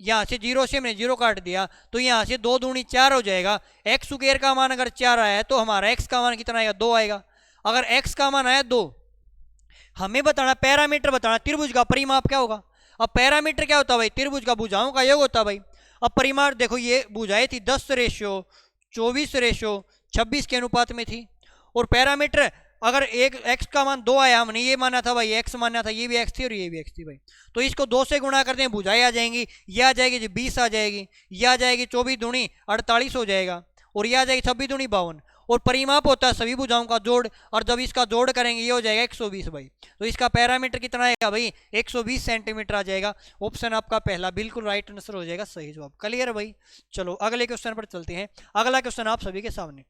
यहाँ से 0 से मैंने 0 काट दिया, तो यहाँ से 2 दूनी 4 हो जाएगा। एक्स स्क्वायर का मान अगर 4 आया है, तो हमारा एक्स का मान कितना आएगा, 2 आएगा। अगर एक्स का मान आया 2, हमें बताना पैरामीटर बताना त्रिभुज का परिमाप क्या होगा। अब पैरामीटर क्या होता है भाई, त्रिभुज का भुजाओं का योग होता है भाई। अब परिमाण देखो ये भुजाएं थी 10:24:26 के अनुपात में थी। और पैरामीटर अगर एक x का मान 2 आया, हमने ये माना था भाई x माना था, ये भी x थी और ये भी x थी भाई, तो इसको 2 से गुणा करते हैं, भुजाएं आ जाएंगी। ये आ जाएगी जी 20 आ जाएगी, ये आ जाएगी 24 दूनी 48 हो जाएगा, और ये आ जाएगी 26 दूनी 52। और परिमाप होता है सभी भुजाओं का जोड़, और जब इसका जोड़ करेंगे ये हो जाएगा 120 भाई। तो इसका पैरामीटर कितना आएगा भाई 120 सेंटीमीटर आ जाएगा। ऑप्शन आपका पहला बिल्कुल राइट आंसर हो जाएगा, सही जवाब। क्लियर भाई। चलो अगले क्वेश्चन पर चलते हैं। अगला क्वेश्चन आप सभी के सामने,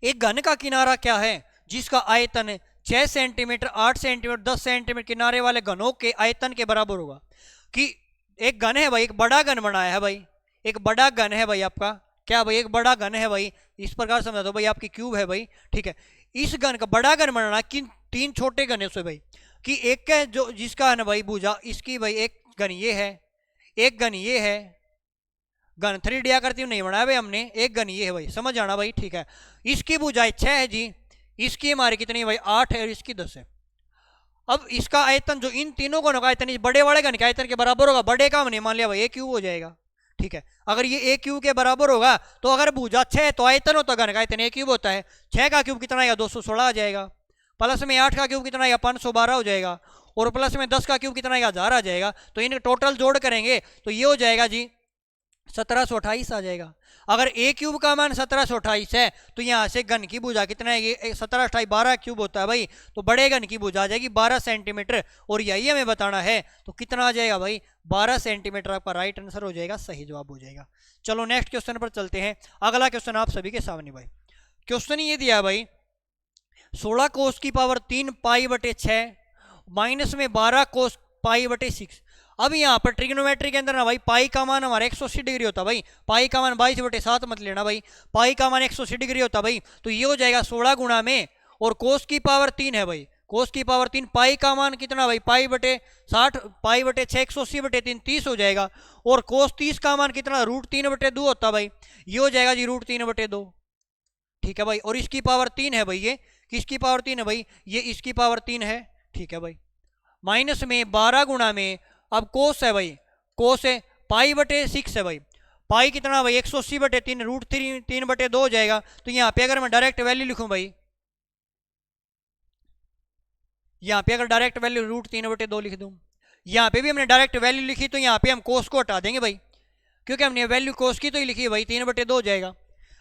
एक घन का किनारा क्या है जिसका आयतन 6 सेंटीमीटर 8 सेंटीमीटर 10 सेंटीमीटर किनारे वाले घनों के आयतन के बराबर होगा। कि एक घन है भाई, एक बड़ा घन बनाया है भाई, एक बड़ा घन है भाई आपका, क्या भाई एक बड़ा घन है भाई, इस प्रकार समझा दो भाई, आपकी क्यूब है भाई, ठीक है। इस घन का बड़ा घन बनाना किन 3 छोटे घन है उसमें भाई, कि एक है जो जिसका है ना भाई भुजा, इसकी भाई एक घन ये है, एक घन ये है, घन 3D आकृति नहीं बनाया भाई हमने, एक घन ये है भाई, समझ आना भाई, ठीक है। इसकी भुजाएं 6 है जी, इसकी हमारी कितनी है भाई 8 है, और इसकी 10 है। अब इसका आयतन जो इन तीनों घनों का आयतन इस बड़े वाले घन के आयतन के बराबर होगा। बड़े का हमने मान लिया भाई ए क्यूब हो जाएगा, ठीक है। अगर ये ए क्यूब के बराबर होगा तो अगर भुजा 6 है तो आयतन होता घन का आयतन ए क्यूब होता है। 6 का क्यूब कितना आएगा 216 आ जाएगा, प्लस में 8 का क्यूब कितना आएगा 512 हो जाएगा, और प्लस में 10 का क्यूब कितना आएगा 1000 आ जाएगा। तो इनके टोटल जोड़ करेंगे तो ये हो जाएगा जी 1728 आ जाएगा। अगर ए क्यूब का मान 1728 है तो यहाँ से घन की भुजा कितना है, ये 17 28 12 क्यूब होता है भाई, तो बड़े घन की भुजा आ जाएगी 12 सेंटीमीटर, और यही हमें बताना है। तो कितना आ जाएगा भाई 12 सेंटीमीटर आपका राइट आंसर हो जाएगा, सही जवाब हो जाएगा। चलो नेक्स्ट क्वेश्चन पर चलते हैं। अगला क्वेश्चन आप सभी के सामने भाई, क्वेश्चन ये दिया भाई 16 कोस की पावर 3 पाई/6 माइनस में 12 कोस पाई/6। अब यहाँ पर ट्रिग्नोमेट्री के अंदर ना भाई पाई का मान हमारा 180 डिग्री होता भाई, पाई का मान 22/7 मत लेना भाई, पाई का मान 180 डिग्री होता भाई। तो ये हो जाएगा 16 गुणा में, और कोस की पावर 3 है भाई, कोस की पावर 3, पाई का मान कितना भाई पाई/60 पाई/6 180/3 30 हो जाएगा, और कोस 30 का मान कितना √3/2 होता भाई, ये हो जाएगा जी √3/2, ठीक है भाई। और इसकी पावर 3 है भाई, ये किसकी पावर 3 है भाई, ये इसकी पावर 3 है, ठीक है भाई। माइनस में 12 गुणा में, अब कोस है भाई, कोस है पाई/6 है भाई, पाई कितना भाई 180/3 √3/2 हो जाएगा। तो यहाँ पे अगर मैं डायरेक्ट वैल्यू लिखूं भाई, यहाँ पे अगर डायरेक्ट वैल्यू √3/2 लिख दूं, यहाँ पे भी हमने डायरेक्ट वैल्यू लिखी, तो यहाँ पे हम कोस को हटा देंगे भाई, क्योंकि हमने वैल्यू कोस की तो ही लिखी है भाई, 3/2 हो जाएगा।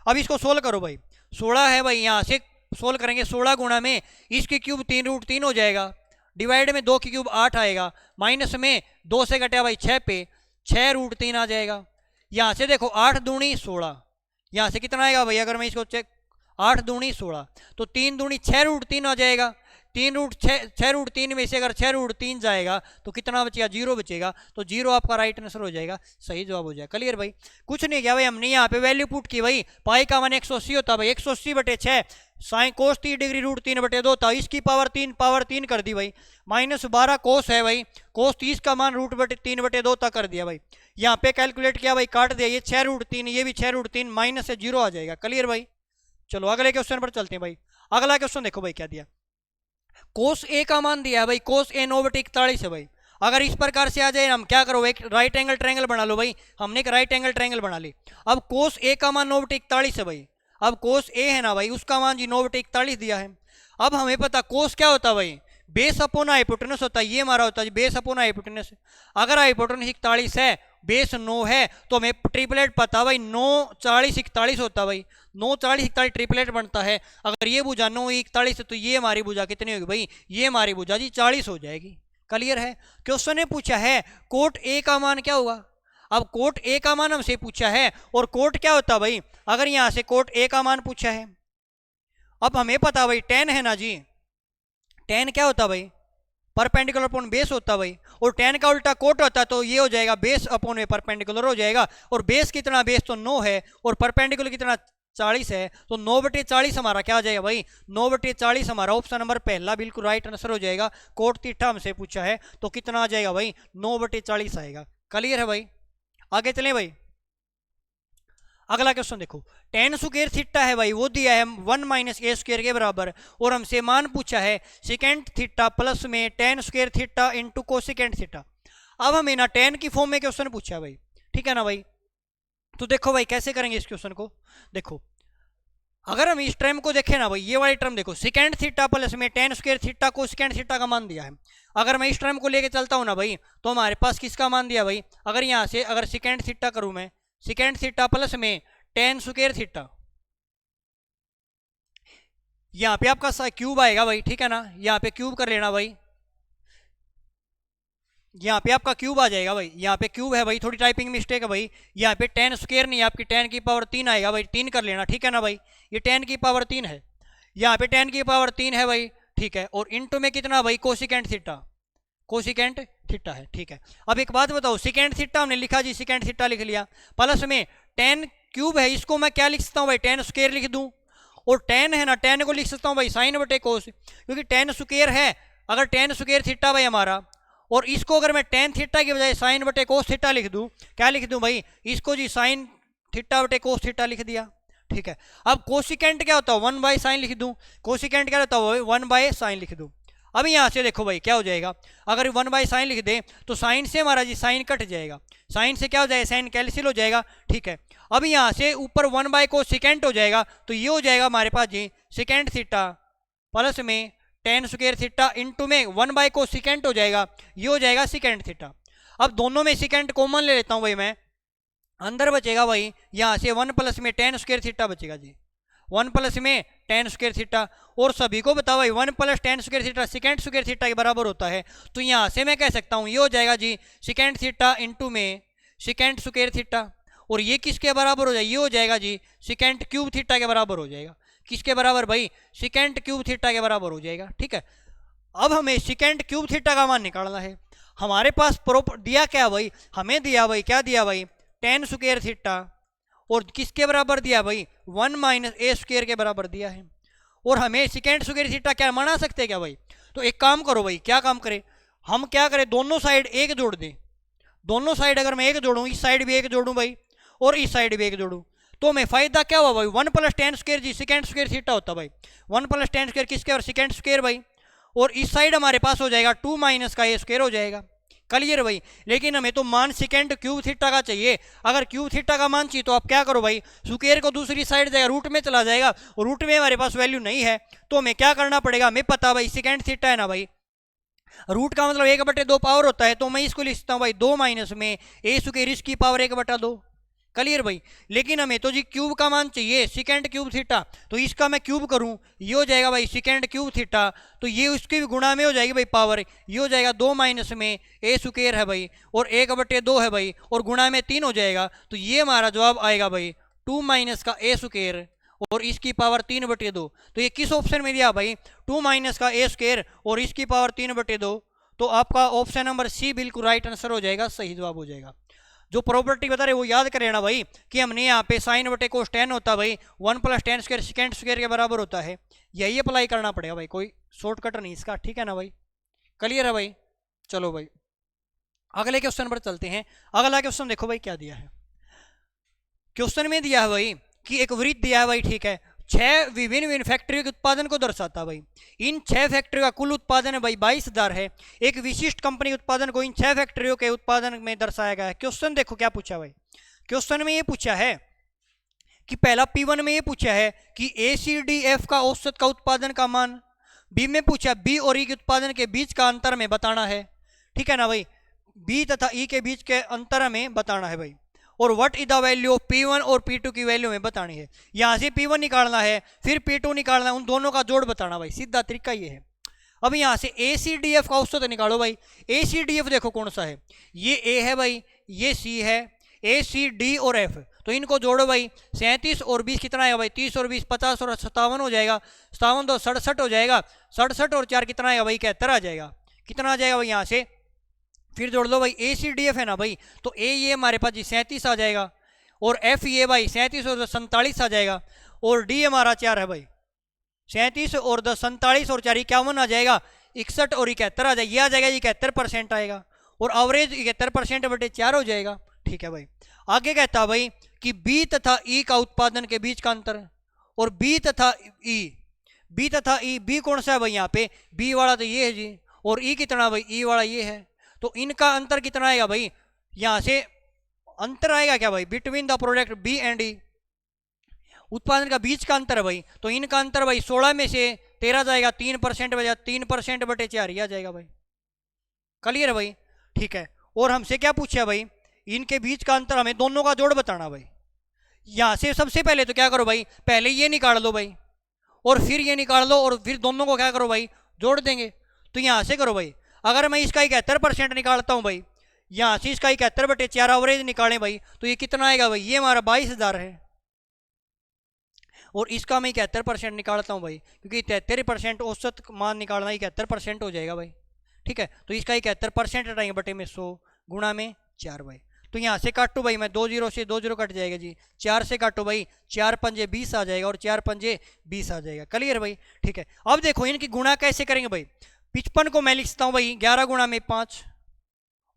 अब इसको सोल्व करो भाई, 16 है भाई, यहाँ से सोल्व करेंगे 16 गुणा में इसकी क्यूब 3√3 हो जाएगा, डिवाइड में 2 की क्यूब 8 आएगा, माइनस में 2 से घटा भाई 6 पे 6√3 आ जाएगा। यहाँ से देखो 8 दूनी 16, यहाँ से कितना आएगा भाई, अगर मैं इसको चेक 8 दूनी 16, तो 3 दूनी 6√3 आ जाएगा। 6√3 में से अगर 6√3 जाएगा तो कितना बचेगा 0 बचेगा, तो 0 आपका राइट आंसर हो जाएगा, सही जवाब हो जाएगा। क्लियर भाई। कुछ नहीं किया भाई, हमने यहाँ पे वैल्यू पुट की भाई, पाई का मान 180 होता भाई, 180/6 साइन कोस 30 डिग्री √3/2 था, इसकी पावर 3 कर दी भाई, माइनस 12 कोस है भाई, कोस 30 का मान √3/2 तक कर दिया भाई। यहाँ पे कैलकुलेट किया भाई, काट दिया, ये 6√3 ये भी 6√3 माइनस से 0 आ जाएगा। क्लियर भाई। चलो अगले क्वेश्चन पर चलते हैं भाई। अगला क्वेश्चन देखो भाई क्या दिया, कोस ए का मान दिया है भाई, कोस ए 9/41 है भाई। अगर इस प्रकार से आ जाए, हम क्या करो, एक राइट एंगल ट्रायंगल बना लो भाई, हमने एक राइट एंगल ट्रायंगल बना ली। अब कोस ए का मान 9/41 है भाई, अब कोस ए है ना भाई, उसका मान जी 9/41 दिया है। अब हमें पता कोस क्या होता है भाई, बेस अपॉन हाइपोटेनस होता है, ये हमारा होता है बेस अपॉन हाइपोटेनस। अगर हाइपोटेनस 41 है, बेस 9 है, तो हमें ट्रिपलेट पता भाई 9 40 41 होता भाई, 9 40 41 ट्रिपलेट बनता है। अगर ये भुजा 9 41 है तो ये हमारी भुजा कितनी होगी भाई, ये हमारी भुजा जी 40 हो जाएगी। क्लियर है। क्वेश्चन ने पूछा है कोट ए का मान क्या होगा। अब कोट ए का मान हमसे पूछा है, और कोट क्या होता भाई, अगर यहां से कोट ए का मान पूछा है, अब हमें पता भाई टेन है ना जी, टेन क्या होता भाई, परपेंडिकुलर अपॉन बेस होता भाई, और टेन का उल्टा कोट होता, तो ये हो जाएगा बेस अपॉन में परपेंडिकुलर हो जाएगा। और बेस कितना, बेस तो 9 है, और परपेंडिकुलर कितना 40 है, तो 9/40 हमारा क्या आ जाएगा भाई, 9/40 हमारा ऑप्शन नंबर पहला बिल्कुल राइट आंसर हो जाएगा। कोट थीटा हमसे पूछा है तो कितना आ जाएगा भाई, 9/40 आएगा। क्लियर है भाई। आगे चलें भाई। अगला क्वेश्चन देखो, टेन स्क्वायर थीटा है भाई, वो दिया है 1 - a² के बराबर, और हमसे मान पूछा है सेकेंड थीटा प्लस में ten square theta into cosecant theta. अब हमें ना टेन की फॉर्म में क्वेश्चन पूछा है भाई, ठीक है ना भाई, तो देखो भाई कैसे करेंगे इस क्वेश्चन को। देखो अगर हम इस टर्म को देखें ना भाई, ये वाली टर्म देखो, सेकेंड थीटा प्लस में टेन स्क्वायर थीटा को सेकेंड थीटा का मान दिया है। अगर मैं इस टर्म को लेके चलता हूँ ना भाई, तो हमारे पास किसका मान दिया भाई, अगर यहाँ से अगर सेकेंड थीटा करूँ मैं, सेकेंड थीटा प्लस में टेन स्क्वायर थीटा, यहाँ पे आपका क्यूब आएगा भाई, ठीक है ना, यहाँ पे क्यूब कर लेना भाई, यहाँ पे आपका क्यूब आ जाएगा भाई, यहाँ पे क्यूब है भाई, थोड़ी टाइपिंग मिस्टेक है भाई, यहाँ पे टेन स्क्वायर नहीं, आपकी टेन की पावर 3 आएगा भाई, 3 कर लेना, ठीक है ना भाई, ये टेन की पावर 3 है, यहाँ पे टेन की पावर 3 है भाई, ठीक है, और इनटू में कितना भाई, कोसिकेंट थीटा, कोसिकेंट थीटा है, ठीक है। अब एक बात बताओ, सेकेंड थीटा हमने लिखा जी, सेकेंड थीटा लिख लिया, प्लस में टेन क्यूब है, इसको मैं क्या लिख सकता हूँ भाई, टेन स्क्वायर लिख दूँ, और टेन है ना, टेन को लिख सकता हूँ भाई साइन बटे कोस, क्योंकि टेन स्क्वायर है, अगर टेन स्क्वायर थीटा भाई हमारा, और इसको अगर मैं टेन थीटा की बजाय साइन बटे कोस थीटा लिख दूं, क्या लिख दूं भाई, इसको जी साइन थीटा बटे कोस थीटा लिख दिया, ठीक है। अब कोसिकेंट क्या होता है, 1 बाय साइन लिख दूं, कोसिकेंट क्या होता है 1 बाय साइन लिख दूं। अब यहाँ से देखो भाई क्या हो जाएगा, अगर 1 बाय साइन लिख दें तो साइन से हमारा जी साइन कट जाएगा, साइन से क्या हो जाएगा, साइन कैंसिल हो जाएगा, ठीक है। अब यहाँ से ऊपर 1 बाय कोसिकेंट हो जाएगा, तो ये हो जाएगा हमारे पास जी सेकेंड थीटा प्लस में टेन स्क्वायर थीटा इंटू में 1 बाय कोसिकेंट हो जाएगा, ये हो जाएगा सेकेंड थीटा। अब दोनों में सेकेंड कॉमन ले लेता हूँ भाई मैं, अंदर बचेगा भाई यहाँ से 1 प्लस में टेन स्क्वायर थीटा बचेगा जी, 1 प्लस में टेन स्क्वायर थीटा, और सभी को बताओ भाई 1 plus ten square theta second square theta के बराबर होता है, तो यहाँ से मैं कह सकता हूँ ये हो जाएगा जी सेकेंड थीटा इंटू में सेकेंड स्क्वायर थीटा, और ये किसके बराबर हो जाएगा, ये हो जाएगा जी सेकेंड क्यूब थीटा के बराबर हो जाएगा, किसके बराबर भाई, सेकेंड क्यूब थीटा के बराबर हो जाएगा, ठीक है। अब हमें सेकेंड क्यूब थीटा का मान निकालना है, हमारे पास प्रॉपर दिया क्या भाई, हमें दिया भाई, क्या दिया भाई, टेन स्क्वायर थीटा, और किसके बराबर दिया भाई, 1 माइनस ए स्क्वायर के बराबर दिया है, और हमें सेकेंड स्क्वायर थीटा क्या बना सकते हैं क्या भाई, तो एक काम करो भाई, क्या काम करें हम, क्या करें, दोनों साइड एक जोड़ दें, दोनों साइड अगर मैं एक जोड़ूँ, इस साइड भी एक जोड़ूँ भाई, और इस साइड भी एक जोड़ूँ, तो हमें फायदा क्या हुआ भाई, 1 प्लस टेन स्क्वायर जी सेकेंड स्क्वायर थीटा होता भाई, 1 प्लस टेन स्क्वायर किसके, और सेकेंड स्क्वायर भाई, और इस साइड हमारे पास हो जाएगा 2 माइनस का ए स्क्वायर हो जाएगा, क्लियर भाई। लेकिन हमें तो मान सेकेंड क्यूब थीटा का चाहिए, अगर क्यूब थीटा का मान चाहिए तो आप क्या करो भाई, स्क्वायर को दूसरी साइड जाएगा, रूट में चला जाएगा, और रूट में हमारे पास वैल्यू नहीं है, तो हमें क्या करना पड़ेगा, हमें पता भाई सेकेंड थीटा है ना भाई, रूट का मतलब 1/2 पावर होता है, तो मैं इसको लिखता हूँ भाई 2 माइनस में ए स्क्वायर इसकी पावर 1/2, क्लियर भाई। लेकिन हमें तो जी क्यूब का मान चाहिए, सेकेंड क्यूब थीटा, तो इसका मैं क्यूब करूं, ये हो जाएगा भाई सेकेंड क्यूब थीटा, तो ये उसकी गुणा में हो जाएगी भाई पावर, ये हो जाएगा 2 माइनस में ए स्क्वायर है भाई, और 1/2 है भाई, और गुणा में 3 हो जाएगा, तो ये हमारा जवाब आएगा भाई 2 माइनस का ए स्क्वायर और इसकी पावर 3/2। तो ये किस ऑप्शन में दिया भाई, 2 माइनस का ए स्क्वायर और इसकी पावर 3/2, तो आपका ऑप्शन नंबर सी बिल्कुल राइट आंसर हो जाएगा, सही जवाब हो जाएगा। जो प्रॉपर्टी बता रहे वो याद करें ना भाई, कि हमने यहाँ पे साइन बटे कोस टेन होता भाई, 1 plus ten square second square के बराबर होता है, यही अप्लाई करना पड़ेगा भाई, कोई शॉर्टकट नहीं इसका, ठीक है ना भाई, क्लियर है भाई। चलो भाई अगले क्वेश्चन पर चलते हैं। अगला क्वेश्चन देखो भाई क्या दिया है, क्वेश्चन में दिया है भाई कि एक वृत्त दिया है भाई, ठीक है, 6 विभिन्न फैक्ट्रियों के उत्पादन को दर्शाता है भाई, इन 6 फैक्ट्रियों का कुल उत्पादन है भाई 22,000 है, एक विशिष्ट कंपनी के उत्पादन को इन 6 फैक्ट्रियों के उत्पादन में दर्शाया गया है। क्वेश्चन देखो क्या पूछा भाई, क्वेश्चन में ये पूछा है कि पहला P1 में ये पूछा है कि ACDF का औसत का उत्पादन का मान, बी में पूछा बी और ई के उत्पादन के बीच का अंतर में बताना है, ठीक है ना भाई, बी तथा ई के बीच के अंतर में बताना है भाई, और what is the value of P1 और P2 की वैल्यू में बतानी है। यहाँ से P1 निकालना है, फिर P2 निकालना है, उन दोनों का जोड़ बताना भाई, सीधा तरीका ये है। अब यहाँ से ACDF का औसत निकालो भाई, ACDF देखो कौन सा है, ये A है भाई, ये C है, ACD और F, तो इनको जोड़ो भाई, 37 और 20 कितना आएगा भाई, 30 और 20 50 और 57 हो जाएगा, 57 तो 67 हो जाएगा, 67 और 4 कितना आएगा भाई, 71 आ जाएगा, कितना आ जाएगा भाई यहाँ से, फिर जोड़ लो भाई ACDF है ना भाई, तो ए ये हमारे पास जी 37 आ जाएगा, और F ये भाई 37 और 47 आ जाएगा, और डी हमारा 4 है भाई, 37 और 10 47 और 4 51 आ जाएगा, 61 और 71 आ जाएगा, ये आ जाएगा 71% आएगा, और एवरेज 71% बटे 4 हो जाएगा, ठीक है भाई। आगे कहता है भाई कि बी तथा ई का उत्पादन के बीच का अंतर, और बी तथा ई, बी कौन सा है भाई, यहाँ पे बी वाला तो ये है जी, और ई कितना भाई, ई वाला ये है, तो इनका अंतर कितना आएगा भाई, यहाँ से अंतर आएगा क्या भाई, between the product B and E, उत्पादन का बीच का अंतर है भाई, तो इनका अंतर भाई 16 में से 13 जाएगा, 3% बचा, 3% बटे 4 आ जाएगा भाई। क्लियर है भाई, ठीक है। और हमसे क्या पूछा भाई, इनके बीच का अंतर हमें दोनों का जोड़ बताना भाई। यहां से सबसे पहले तो क्या करो भाई, पहले ये निकाल लो भाई, और फिर ये निकाल लो, और फिर दोनों को क्या करो भाई, जोड़ देंगे। तो यहां से करो भाई, अगर मैं इसका 71% निकालता हूं भाई, यहां से इसका 71 बटे 4 एवरेज निकालें भाई, तो ये कितना आएगा भाई, ये हमारा 22,000 है। और इसका मैं 71% निकालता हूं भाई, क्योंकि 73% औसत मान निकालना 71% हो जाएगा भाई, ठीक है। तो इसका 71% हटाएंगे बटे में 100 गुणा में 4 भाई। तो यहाँ से काटो भाई, मैं 2 जीरो से 2 जीरो कट जाएगा जी, 4 से काटो भाई, 4 पंजे 20 आ जाएगा, और 4 पंजे 20 आ जाएगा। क्लियर भाई, ठीक है। अब देखो इनकी गुणा कैसे करेंगे भाई, 55 को मैं लिखता हूँ भाई 11 गुणा में 5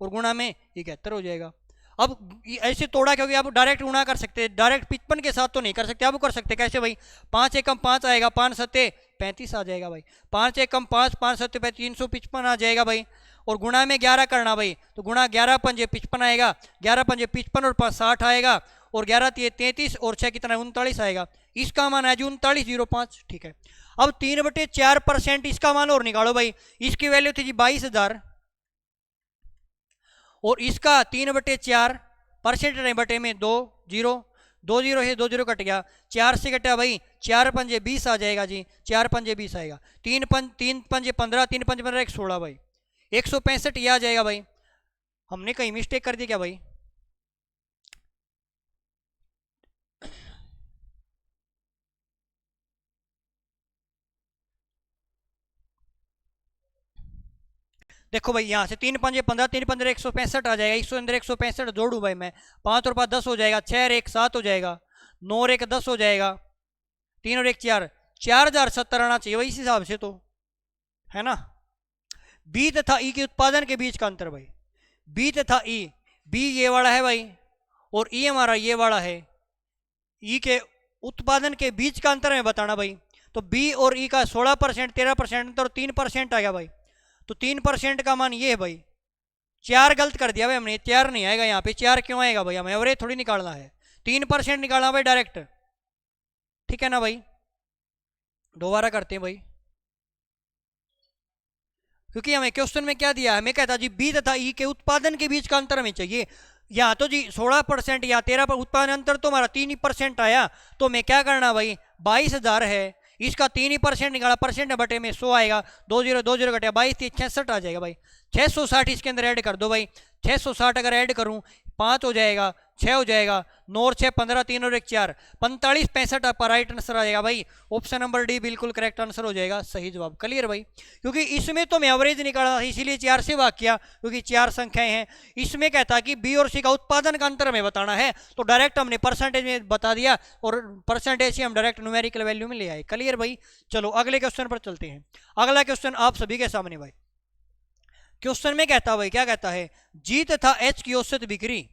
और गुणा में 71 हो जाएगा। अब ऐसे तोड़ा, क्योंकि आप डायरेक्ट गुणा कर सकते हैं, डायरेक्ट 55 के साथ तो नहीं कर सकते, आप कर सकते कैसे भाई, 5 एकम 5 आएगा, 5 सत्ते 35 आ जाएगा भाई, 5 एकम 5, 5 सत्ते 355 आ जाएगा भाई, और गुणा में 11 करना भाई, तो गुणा 11 पंजे 55 आएगा, 11 पंजे 55 और 5 60 आएगा, और 11 तिये 33 और 6 कितना 39 आएगा। इसका मान है जी 39,05, ठीक है। अब 3/4% इसका मान और निकालो भाई, इसकी वैल्यू थी जी 22,000, और इसका 3/4% नहीं बटे में 2 जीरो, 2 जीरो से 2 जीरो कट गया, 4 से कटा भाई, 4 पंजे 20 आ जाएगा जी, 4 पंजे 20 आएगा, 3 पंजे 15, 3 पंजे 15 116 भाई, 165 ये आ जाएगा भाई। हमने कहीं मिस्टेक कर दी क्या भाई, देखो भाई यहाँ से 3 पंजे 15, 3 पंजे 165 आ जाएगा, 100 अंदर 165 जोड़ू भाई मैं, 5 और 5 10 हो जाएगा, 6 और 1 7 हो जाएगा, 9 और 1 10 हो जाएगा, 3 और 1 4, 4070 आना चाहिए भाई इस हिसाब से, तो है ना। बी तथा ई के उत्पादन के बीच का अंतर भाई, बी तथा ई, बी ये वाला है भाई, और ई हमारा ये वाला है, ई के उत्पादन के बीच का अंतर हमें बताना भाई। तो बी और ई का 16%, 13% और 3% आ गया भाई, तो 3% का मान ये है भाई, 4 गलत कर दिया भाई हमने, 4 नहीं आएगा यहाँ पे, 4 क्यों आएगा भाई, हमें एवरेज थोड़ी निकालना है, 3% निकालना भाई डायरेक्ट, ठीक है ना भाई। दोबारा करते हैं भाई, क्योंकि हमें क्वेश्चन में क्या दिया है, हमें कहता जी बी तथा ई के उत्पादन के बीच का अंतर हमें चाहिए, या तो जी 16% या 13 उत्पादन अंतर तो हमारा 3% आया, तो हमें क्या करना भाई, 22,000 है, इसका 3% निकाला, परसेंट बटे में 100 आएगा, 2 जीरो 2 जीरो घटे 22 66 आ जाएगा भाई, 660 इसके अंदर ऐड कर दो भाई, 660 अगर ऐड करूं 5 हो जाएगा, 6 हो जाएगा, 9 और 6 15, 3 और 1 4, 45 65 आपका राइट आंसर आ जाएगा भाई, ऑप्शन नंबर डी बिल्कुल करेक्ट आंसर हो जाएगा, सही जवाब। क्लियर भाई, क्योंकि इसमें तो मैं एवरेज निकाला था, इसीलिए 4 से भाग किया, क्योंकि 4 संख्याएं हैं। इसमें कहता कि बी और सी का उत्पादन का अंतर हमें बताना है, तो डायरेक्ट हमने परसेंटेज में बता दिया, और परसेंटेज से हम डायरेक्ट न्यूमेरिकल वैल्यू में ले आए। क्लियर भाई, चलो अगले क्वेश्चन पर चलते हैं। अगला क्वेश्चन आप सभी के सामने भाई, क्वेश्चन में कहता भाई, क्या कहता है, जी तथा एच की औसत बिक्री,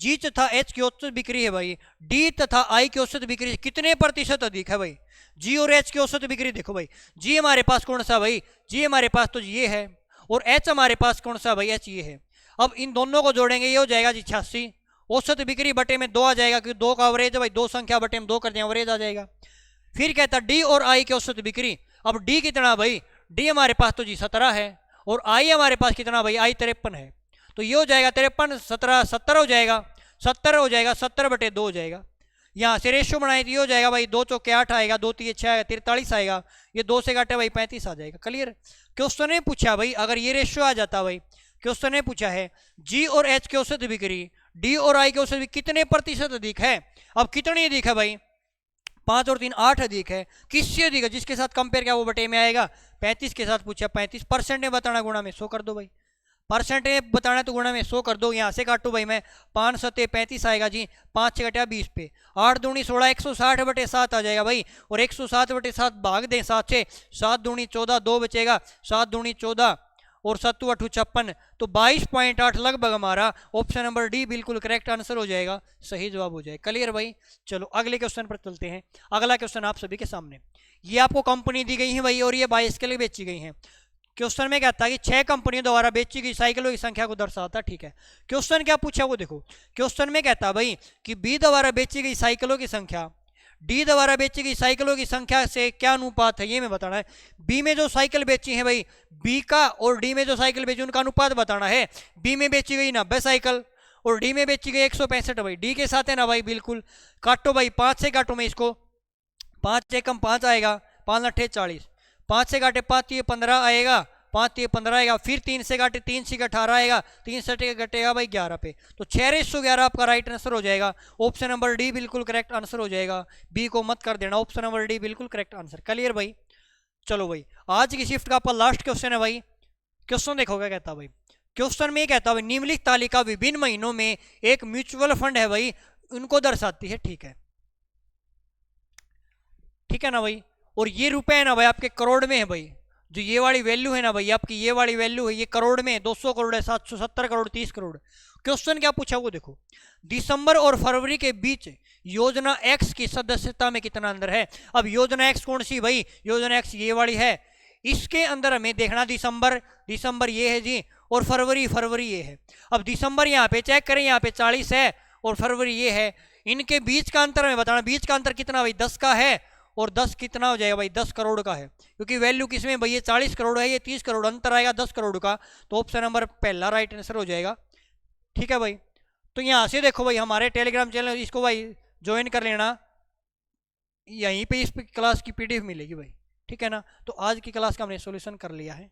जी तथा एच की औसत बिक्री है भाई, डी तथा आई की औसत बिक्री कितने प्रतिशत अधिक है भाई। जी और एच की औसत बिक्री देखो भाई, जी हमारे पास कौन सा भाई, जी हमारे पास तो ये है, और एच हमारे पास कौन सा भाई, एच ये है। अब इन दोनों को जोड़ेंगे, ये हो जाएगा जी 86, औसत बिक्री बटे में 2 आ जाएगा, क्योंकि 2 का अवरेज है भाई, 2 संख्या बटे में 2 कर दिया अवरेज आ जाएगा। फिर कहता डी और आई की औसत बिक्री, अब डी कितना भाई, डी हमारे पास तो जी 17 है, और आई हमारे पास कितना भाई, आई 53 है, तो ये हो जाएगा 53 17 70 हो जाएगा, 70 हो जाएगा, 70 बटे 2 हो जाएगा। यहाँ से रेशियो बनाए तो ये हो जाएगा भाई, 2 चौके 8 आएगा, 2 तिये 6 आएगा, 43 आएगा, ये 2 से काटे भाई 35 आ जाएगा। क्लियर, क्वेश्चन ने पूछा भाई, अगर ये रेशियो आ जाता भाई, क्वेश्चन ने पूछा है जी और एच की औसत बिक्री, डी और आई की औसत बिक्री कितने प्रतिशत अधिक है। अब कितनी अधिक है भाई, 5 और 3 8 अधिक है, किससे अधिक है, जिसके साथ कंपेयर किया वो बटे में आएगा, 35 के साथ पूछा, 35% में बताना, गुणा में 100 कर दो भाई, परसेंट में बताना तो गुणा में 100 कर दो। यहाँ से काटू भाई मैं, 5 सत्ते 35 आएगा जी, 5 से घटा 20 पे, 8 दूनी 16, 160 बटे 7 आ जाएगा भाई, और 160 बटे 7 भाग दें 7 से, 7 दूनी 14, 2 बचेगा, 7 दूनी 14 और 7 8 56, तो 22.8 लगभग हमारा ऑप्शन नंबर डी बिल्कुल करेक्ट आंसर हो जाएगा, सही जवाब हो जाएगा। क्लियर भाई, चलो अगले क्वेश्चन पर चलते हैं। अगला क्वेश्चन आप सभी के सामने, ये आपको कंपनी दी गई है भाई, और ये 22 के लिए बेची गई है। क्वेश्चन में कहता है कि 6 कंपनियों द्वारा बेची गई साइकिलों की संख्या को दर्शाता। ठीक है, क्वेश्चन क्या पूछा वो देखो। क्वेश्चन में कहता है भाई कि बी द्वारा बेची गई साइकिलों की संख्या डी द्वारा बेची गई साइकिलों की संख्या से क्या अनुपात है, ये मैं बताना है। बी में जो साइकिल बेची है भाई, बी का और डी में जो साइकिल बेची उनका अनुपात बताना है। बी में बेची गई 90 साइकिल और डी में बेची गई 165 भाई, डी के साथ है ना भाई, बिल्कुल काटो भाई, 5 से काटो मैं इसको, 5 एकम 5 आएगा, 5 अट्ठे 40, 5 से काटे 5 ये 15 आएगा, 5 ये 15 आएगा, फिर 3 से काटे 3 से 18 आएगा, 3 से घटेगा भाई 11 पे, तो 6:11 आपका राइट आंसर हो जाएगा। ऑप्शन नंबर डी बिल्कुल करेक्ट आंसर हो जाएगा, बी को मत कर देना, ऑप्शन नंबर डी बिल्कुल करेक्ट आंसर। क्लियर भाई। चलो भाई, आज की शिफ्ट का आपका लास्ट क्वेश्चन है भाई। क्वेश्चन देखो क्या कहता है भाई। क्वेश्चन में कहता है निम्नलिखित तालिका विभिन्न महीनों में एक म्यूचुअल फंड है भाई, उनको दर्शाती है। ठीक है, ठीक है ना भाई। और ये रुपए है ना भाई आपके करोड़ में है भाई, जो ये वाली वैल्यू है ना भाई आपकी, ये वाली वैल्यू है, ये करोड़ में 200 करोड़ है, 770 करोड़, 30 करोड़। क्वेश्चन क्या पूछा वो देखो। दिसंबर और फरवरी के बीच योजना एक्स की सदस्यता में कितना अंतर है। अब योजना एक्स कौन सी भाई, योजना एक्स ये वाली है, इसके अंदर हमें देखना दिसंबर ये है जी, और फरवरी ये है। अब दिसंबर यहाँ पे चेक करें, यहाँ पे 40 है और फरवरी ये है, इनके बीच का अंतर हमें बताना, बीच का अंतर कितना भाई 10 का है, और 10 कितना हो जाएगा भाई 10 करोड़ का है, क्योंकि वैल्यू किसमें भाई, ये 40 करोड़ है, ये 30 करोड़, अंतर आएगा 10 करोड़ का, तो ऑप्शन नंबर पहला राइट आंसर हो जाएगा। ठीक है भाई। तो यहाँ से देखो भाई हमारे टेलीग्राम चैनल, इसको भाई ज्वाइन कर लेना, यहीं पे इस क्लास की पीडीएफ मिलेगी भाई। ठीक है ना। तो आज की क्लास का हमने सॉल्यूशन कर लिया है।